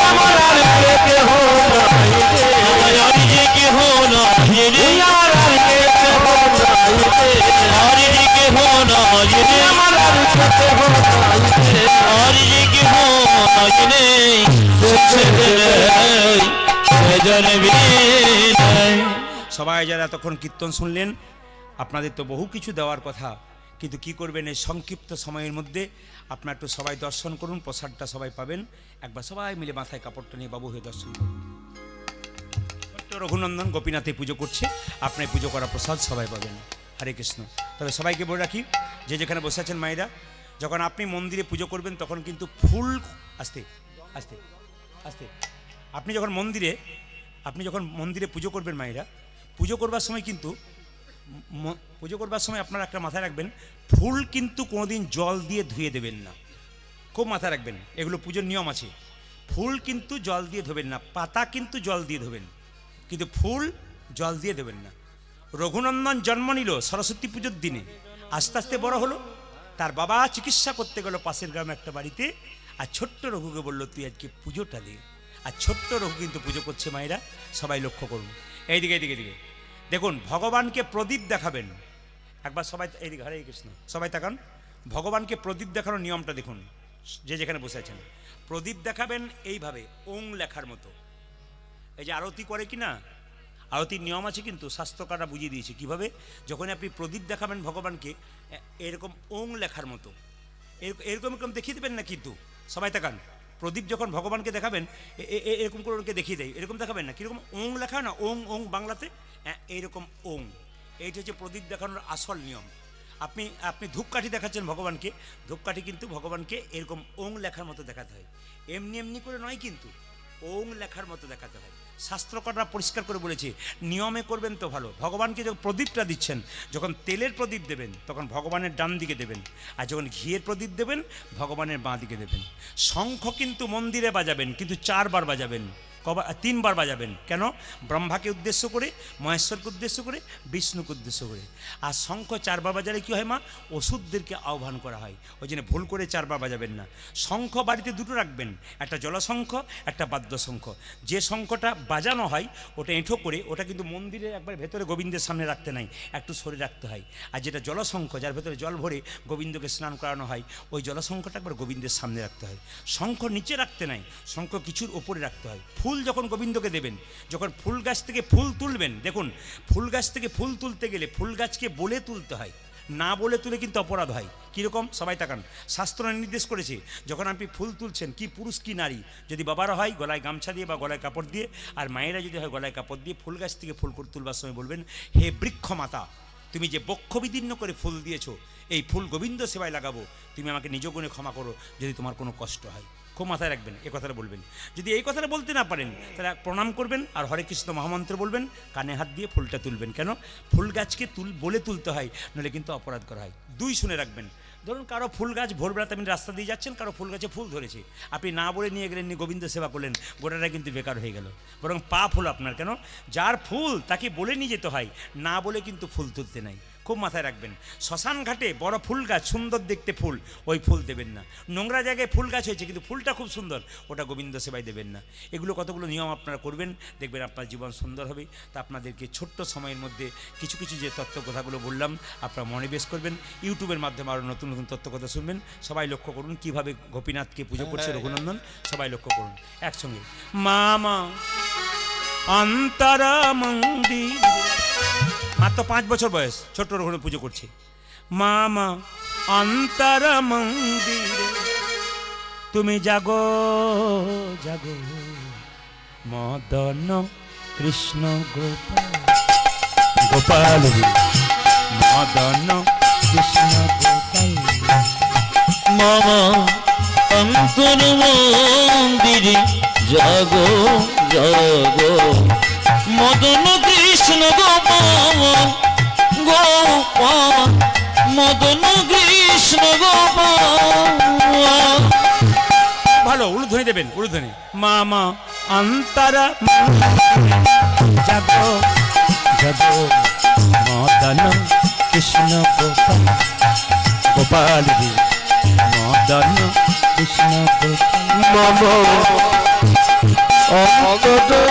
আমার আর যে কেহ নাই রে, আমার আর যে কেহ নাই রে, আমার আর যে কেহ নাই রে, আর যে কেহ নাই রে, আমার আর যে কেহ নাই রে, আর যে কেহ নাই রে, সেজন বিনাই। সবাই যারা তখন কীর্তন শুনলেন, আপনাদের তো বহু কিছু দেওয়ার কথা, কিন্তু কি করবেন এই সংক্ষিপ্ত সময়ের মধ্যে? আপনার একটু সবাই দর্শন করুন, প্রসাদটা সবাই পাবেন। একবার সবাই মিলে মাথায় কাপড়টা নিয়ে বাবু হয়ে দর্শন করুন। রঘুনন্দন গোপীনাথে পুজো করছে, আপনার পুজো করা প্রসাদ সবাই পাবেন। হরে কৃষ্ণ। তবে সবাইকে বলে রাখি, যে যেখানে বসে আছেন মায়েরা, যখন আপনি মন্দিরে পুজো করবেন তখন কিন্তু ফুল, আস্তে আস্তে আস্তে, আপনি যখন মন্দিরে পুজো করবেন মায়েরা, পুজো করবার সময় কিন্তু পুজো করবার সময় আপনারা একটা মাথায় রাখবেন, ফুল কিন্তু কোনোদিন জল দিয়ে ধুয়ে দেবেন না। খুব মাথায় রাখবেন, এগুলো পুজোর নিয়ম আছে। ফুল কিন্তু জল দিয়ে ধোবেন না, পাতা কিন্তু জল দিয়ে ধোবেন, কিন্তু ফুল জল দিয়ে দেবেন না। রঘুনন্দন জন্ম নিল সরস্বতী পুজোর দিনে, আস্তে আস্তে বড় হলো, তার বাবা চিকিৎসা করতে গেল পাশের গ্রামে একটা বাড়িতে, আর ছোট্ট রঘুকে বললো তুই আজকে পুজোটা দে। আর ছোট্ট রঘু কিন্তু পুজো করছে মায়েরা, সবাই লক্ষ্য করুন। এইদিকে এইদিকে এইদিকে দেখুন, ভগবানকে প্রদীপ দেখাবেন। একবার সবাই এইদিকে, হরে কৃষ্ণ, সবাই তাকান। ভগবানকে প্রদীপ দেখানোর নিয়মটা দেখুন, যে যেখানে বসে আছেন। প্রদীপ দেখাবেন এইভাবে, ওং লেখার মতো। এই যে আরতি করে কি না, আরতির নিয়ম আছে কিন্তু, শাস্ত্রকাররা বুঝিয়ে দিয়েছে কীভাবে। যখন আপনি প্রদীপ দেখাবেন ভগবানকে, এরকম ওং লেখার মতো এরকম এরকম দেখিয়ে দেবেন না, কিন্তু সবাই তাকান। প্রদীপ যখন ভগবানকে দেখাবেন, এরকম করে ওকে দেখিয়ে দেয়, এরকম দেখাবেন না, কীরকম ওং লেখা না, ওং ওং বাংলাতে, এইরকম ওং। এইটা হচ্ছে প্রদীপ দেখানোর আসল নিয়ম। আপনি ধূপকাঠি দেখাচ্ছেন ভগবানকে, ধূপকাঠি কিন্তু ভগবানকে এরকম ওং লেখার মতো দেখাতে হয়, এমনি এমনি করে নয়, কিন্তু ওং লেখার মতো দেখাতে হয়। শাস্ত্রকাররা পরিষ্কার করে বলেছে, নিয়মে করবেন তো ভালো। ভগবানকে যখন প্রদীপটা দিচ্ছেন, যখন তেলের প্রদীপ দেবেন তখন ভগবানের ডান দিকে দেবেন, আর যখন ঘিয়ের প্রদীপ দেবেন ভগবানের বাঁ দিকে দেবেন। শঙ্খ কিন্তু মন্দিরে বাজাবেন, কিন্তু 4 বার বাজাবেন। কবার? 3 বার বাজাবেন। কেন? ব্রহ্মাকে উদ্দেশ্য করে, মহেশ্বরকে উদ্দেশ্য করে, বিষ্ণুকে উদ্দেশ্য করে। আর শঙ্খ 4 বার বাজালে কী হয় মা? ওষুধদেরকে আহ্বান করা হয়। ওই জন্য ভুল করে 4 বার বাজাবেন না। শঙ্খ বাড়িতে দুটো রাখবেন, একটা জলশঙ্খ, একটা বাদ্যশঙ্খ। যে শঙ্খটা বাজানো হয় ওটা এঁঠো করে, ওটা কিন্তু মন্দিরে একবার ভেতরে গোবিন্দের সামনে রাখতে নাই, একটু সরে রাখতে হয়। আর যেটা জলশঙ্খ, যার ভেতরে জল ভরে গোবিন্দকে স্নান করানো হয়, ওই জলশঙ্খটা একবার গোবিন্দের সামনে রাখতে হয়। শঙ্খ নিচে রাখতে নাই, শঙ্খ কিছুর ওপরে রাখতে হয়। ফুল যখন গোবিন্দকে দেবেন, যখন ফুল গাছ থেকে ফুল তুলবেন, দেখুন ফুল গাছ থেকে ফুল তুলতে গেলে ফুল গাছকে বলে তুলতে হয়, না বলে তুলে কিন্তু অপরাধ হয়। কীরকম? সবাই তাকান। শাস্ত্র নির্দেশ করেছে যখন আপনি ফুল তুলছেন, কি পুরুষ কি নারী, যদি বাবারা হয় গলায় গামছা দিয়ে বা গলায় কাপড় দিয়ে, আর মায়েরা যদি হয় গলায় কাপড় দিয়ে, ফুল গাছ থেকে ফুল তুলবার সময় বলবেন, হে বৃক্ষ মাতা, তুমি যে বক্ষ বিদীর্ণ করে ফুল দিয়েছো, এই ফুল গোবিন্দ সেবায় লাগাবো, তুমি আমাকে নিজ গুণে ক্ষমা করো যদি তোমার কোনো কষ্ট হয়। খুব মাথায় রাখবেন, এ কথাটা বলবেন। যদি এই কথাটা বলতে না পারেন তাহলে প্রণাম করবেন আর হরে কৃষ্ণ মহামন্ত্র বলবেন, কানে হাত দিয়ে ফুলটা তুলবেন। কেন? ফুল গাছকে বলে তুলতে হয়, নইলে কিন্তু অপরাধ করা হয়। 2 শুনে রাখবেন। ধরুন কারো ফুল গাছ ভোরবেলাতে আপনি রাস্তা দিয়ে যাচ্ছেন, কারো ফুল গাছে ফুল ধরেছে, আপনি না বলে নিয়ে গেলেন, নিয়ে গোবিন্দ সেবা করলেন, গোটাটা কিন্তু বেকার হয়ে গেল, বরং পা ফুল আপনার। কেন? যার ফুল তাকে বলে নিয়ে যেতে হয়, না বলে কিন্তু ফুল তুলতে নাই। খুব মাথায় রাখবেন। শ্মশান ঘাটে বড় ফুল গাছ, সুন্দর দেখতে ফুল, ওই ফুল দেবেন না। নোংরা জায়গায় ফুল গাছ হয়েছে কিন্তু ফুলটা খুব সুন্দর, ওটা গোবিন্দ সেবায় দেবেন না। এগুলো কতগুলো নিয়ম আপনারা করবেন, দেখবেন আপনার জীবন সুন্দর হবে। তা আপনাদেরকে ছোট্ট সময়ের মধ্যে কিছু কিছু যে তত্ত্ব কথাগুলো বললাম আপনারা মনোনিবেশ করবেন। ইউটিউবের মাধ্যমে আরও নতুন নতুন তত্ত্ব কথা শুনবেন। সবাই লক্ষ্য করুন কীভাবে গোপীনাথকে পুজো করছে রঘুনন্দন, সবাই লক্ষ্য করুন একসঙ্গে। মামা অন্তরা মন্দির, মাত্র 5 বছর বয়স, ছোট্ট রঘুনাথ পুজো করছে। মামা অন্তর মন্দিরে তুমি জাগো জাগো, মদন কৃষ্ণ গোপাল গোপাল, মদন কৃষ্ণ গোপাল। মামা অন্তর মন্দিরে জাগো জাগো, মদন কৃষ্ণ গোপাল গোপাল, মদন কৃষ্ণ গোপাল। ভালো উলুধ্বনি দেবেন, উলুধ্বনি। মামা অন্তরা জাগো জাগো, মদন কৃষ্ণ গোপাল গোপাল, মদন কৃষ্ণ গোপাল। মামা অন্তর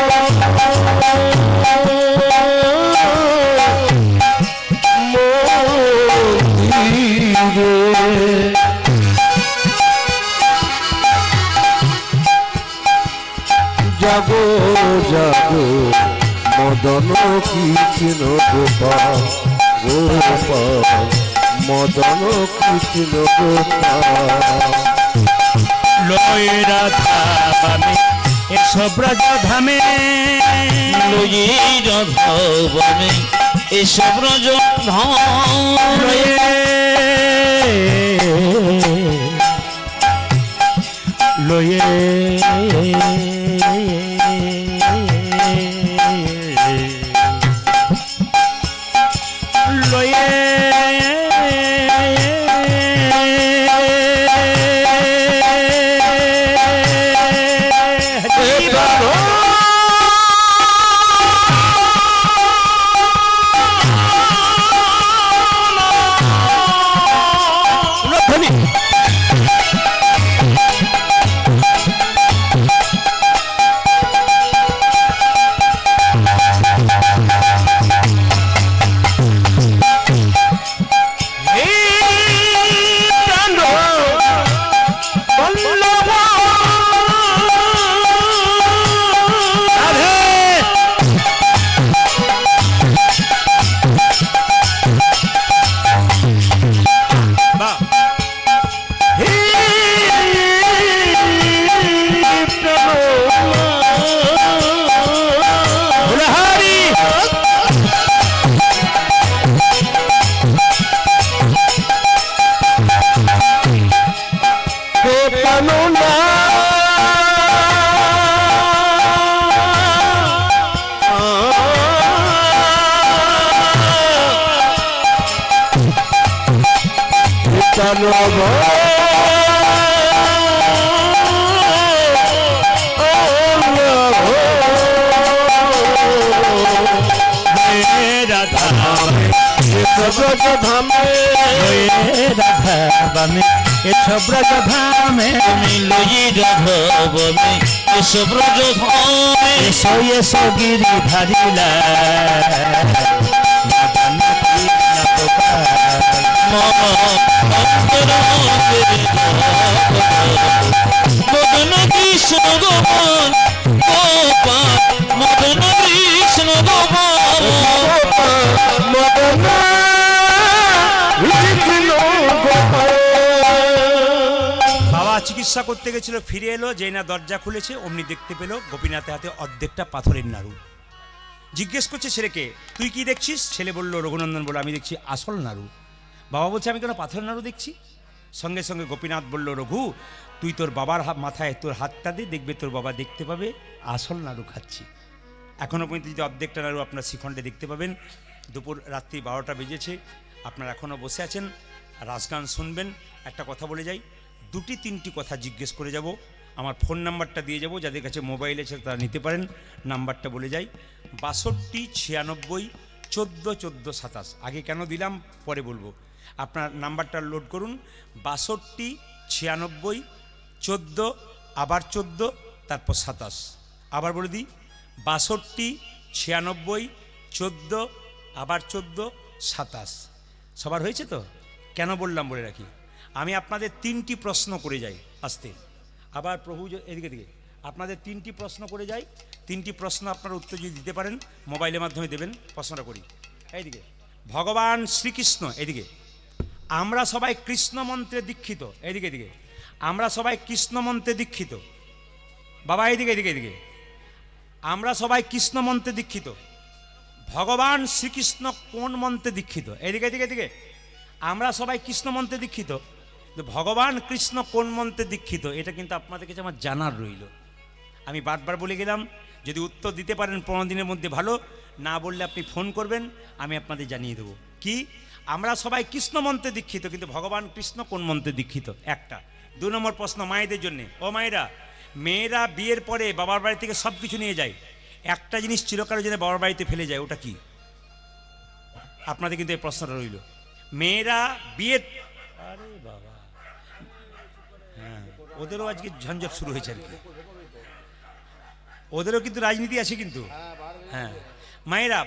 মন্দিরে জাগো জাগো, মদন কৃষ্ণ গোপাল গোপাল, মদন কৃষ্ণ গোপাল। লয়ে রাধা বামে এসো ব্রজ ধামে, লয়ে রাধা বনে এসো ব্রজ ধাম, লয়ে লয়ে Oh, এসব রাজধামে তুমি লই রাঘবনে এসব রাজধামে এসো এসো গিরি ধারিলা মদন কৃষ্ণ গোপাল গোপাল মদন কৃষ্ণ গোপাল বাবা চিকিৎসা করতে গেছিল, ফিরে এলো, যেই না দরজা খুলেছে অমনি দেখতে পেল গোপীনাথের হাতে অর্ধেকটা পাথরের নাড়ু। জিজ্ঞেস করছে ছেলেকে, তুই কি দেখছিস? ছেলে বলল, রঘুনন্দন বলল, আমি দেখছি আসল নাড়ু। বাবা বলছে, আমি কেন পাথরের নাড়ু দেখছি? সঙ্গে সঙ্গে গোপীনাথ বলল, রঘু তুই তোর বাবার মাথায় তোর হাতটা দিয়ে দেখবে, তোর বাবা দেখতে পাবে আসল নাড়ু খাচ্ছি। এখনও পর্যন্ত যদি অর্ধেকটা নাড়ু আপনার শিখণ্ডে দেখতে পাবেন। দুপুর রাত্রি 12টা বেজেছে, আপনারা এখনও বসে আছেন, রাজগান শুনবেন। একটা কথা বলে যাই, 2-3টি কথা জিজ্ঞেস করে যাব। আমার ফোন নাম্বারটা দিয়ে যাব, যাদের কাছে মোবাইল আছে তারা নিতে পারেন। নাম্বারটা বলে যাই, 62 96 14 14 27। আগে কেন দিলাম পরে বলবো, আপনার নাম্বারটা লোড করুন। 62 96 14 আবার 14 তারপর 27। আবার বলে দিই, 62 96 14 আবার 14 27। সবার হয়েছে তো? কেন বললাম বলে রাখি, আমি আপনাদের 3টি প্রশ্ন করে যাই আস্তে। আবার প্রভু এদিকে দিকে আপনাদের 3টি প্রশ্ন করে যাই। 3টি প্রশ্ন আপনারা উত্তর যদি দিতে পারেন মোবাইলের মাধ্যমে দেবেন। প্রশ্নটা করি, এইদিকে ভগবান শ্রীকৃষ্ণ, এদিকে আমরা সবাই কৃষ্ণ মন্ত্রে দীক্ষিত, এদিকে এদিকে আমরা সবাই কৃষ্ণ মন্ত্রে দীক্ষিত। বাবা এদিকে এদিকে এদিকে আমরা সবাই কৃষ্ণ মন্ত্রে দীক্ষিত। ভগবান শ্রীকৃষ্ণ কোন মন্ত্রে দীক্ষিত? এদিকে এদিকে এদিকে আমরা সবাই কৃষ্ণ মন্ত্রে দীক্ষিত, ভগবান কৃষ্ণ কোন মন্ত্রে দীক্ষিত এটা কিন্তু আপনাদের কাছে আমার জানার রইল। আমি বারবার বলে গেলাম, যদি উত্তর দিতে পারেন 15 দিনের মধ্যে ভালো, না বললে আপনি ফোন করবেন, আমি আপনাদের জানিয়ে দেবো। কি আমরা সবাই কৃষ্ণ মন্ত্রে দীক্ষিত, কিন্তু ভগবান কৃষ্ণ কোন মন্ত্রে দীক্ষিত? একটা। 2 নম্বর প্রশ্ন মায়েদের জন্যে। ও মায়েরা, মেয়েরা বিয়ের পরে বাবার বাড়ি থেকে সব কিছু নিয়ে যায়, একটা জিনিস চিরকালের জন্য বাবার বাড়িতে ফেলে যায়, ওটা কি? আপনাদের কিন্তু এই প্রশ্নটা রইল। মেয়েরা বিয়ের, আরে বাবা, হ্যাঁ ওদেরও আজকে ঝঞ্ঝট শুরু হয়েছে আর কি, ওদেরও কিন্তু রাজনীতি আছে কিন্তু। হ্যাঁ মায়েরা,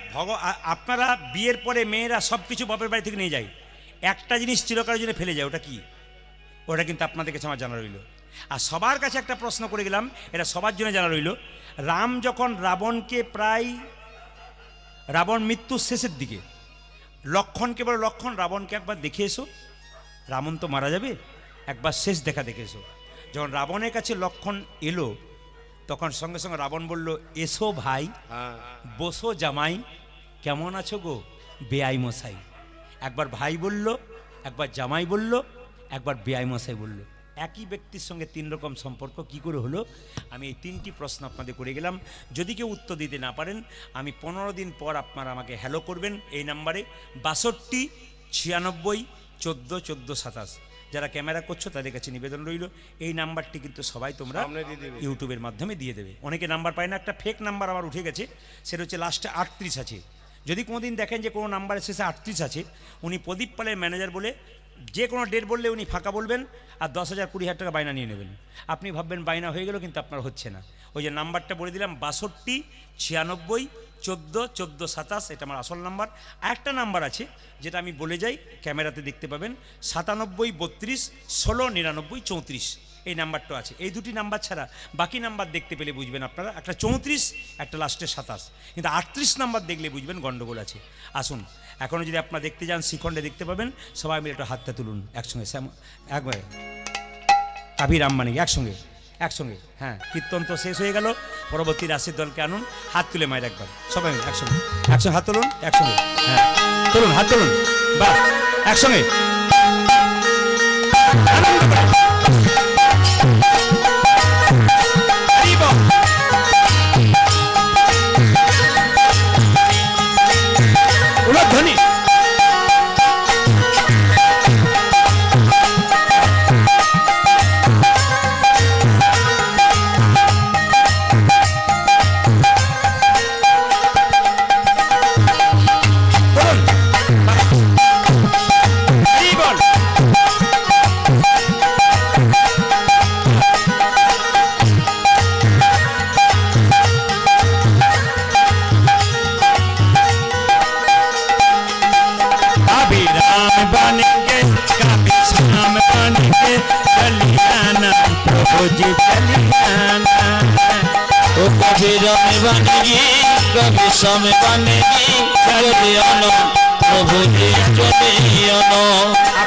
আপনারা বিয়ের পরে মেয়েরা সব কিছু বাপের বাড়ি থেকে নিয়ে যায়, একটা জিনিস চিরকালের জন্য ফেলে যায়, ওটা কি? ওটা কিন্তু আপনাদের কাছে আমার জানা রইল। আর সবার কাছে একটা প্রশ্ন করে গেলাম, এটা সবার জন্য জানা রইল। রাম যখন রাবণকে রাবণ মৃত্যুর শেষের দিকে লক্ষণকে বলে, লক্ষণ রাবণকে একবার দেখে এসো, রাবণ তো মারা যাবে, একবার শেষ দেখা দেখে এসো। যখন রাবণের কাছে লক্ষণ এলো, তখন সঙ্গে সঙ্গে রাবণ বলল, এসো ভাই, বসো জামাই, কেমন আছো গো বেআই মশাই। একবার ভাই বলল, একবার জামাই বলল, একবার বেআই মশাই বলল। একই ব্যক্তির সঙ্গে 3 রকম সম্পর্ক কি করে হলো? আমি এই 3টি প্রশ্ন আপনাদের করে গেলাম। যদি কেউ উত্তর দিতে না পারেন, আমি 15 দিন পর আপনারা আমাকে হ্যালো করবেন এই নাম্বারে 62 96 14 14 27। যারা ক্যামেরা করছো তাদের কাছে নিবেদন রইল, এই নাম্বারটি কিন্তু সবাই তোমরা ইউটিউবের মাধ্যমে দিয়ে দেবে। অনেকে নাম্বার পায় না, একটা ফেক নাম্বার আমার উঠে গেছে, সেটা হচ্ছে লাস্টে 38 আছে। যদি কোনোদিন দেখেন যে কোনো নাম্বারের শেষে 38 আছে, উনি প্রদীপ পালের ম্যানেজার বলে, যে কোনো ডেট বললে উনি ফাঁকা বলবেন আর 10,000 20,000 টাকা বাইনা নিয়ে নেবেন। আপনি ভাববেন বাইনা হয়ে গেল, কিন্তু আপনার হচ্ছে না। ওই যে নাম্বারটা বলে দিলাম, 62 96 14 14 27, এটা আমার আসল নাম্বার। আরেকটা নাম্বার আছে যেটা আমি বলে যাই, ক্যামেরাতে দেখতে পাবেন, 97 32 16 99 34, এই নাম্বারটা আছে। এই 2টি নাম্বার ছাড়া বাকি নাম্বার দেখতে পেলে বুঝবেন আপনারা, একটা 34, একটা লাস্টে 27, কিন্তু 38 নাম্বার দেখলে বুঝবেন গন্ডগোল আছে। আসুন, এখনও যদি আপনারা দেখতে যান শিখণ্ডে দেখতে পাবেন। সবাই মিলে একটু হাতটা তুলুন একসঙ্গে, একবারে কাভি রামমানি একসঙ্গে একসঙ্গে। হ্যাঁ, কীর্তন তো শেষ হয়ে গেল, পরবর্তী রাশির দলকে আনুন। হাত তুলে মায়ের একবার সবাই মিলে একসঙ্গে একসঙ্গে হাত তুলুন, একসঙ্গে। হ্যাঁ তুলুন, হাত তুলুন, বাহ, একসঙ্গে ধ্বনি। বল श्याम बन के कभी श्याम बन के चलियाना प्रभु जी चलियाना ओ कभी राम बनेगी कभी श्याम बनेगी चले आना प्रभु जी चले आना।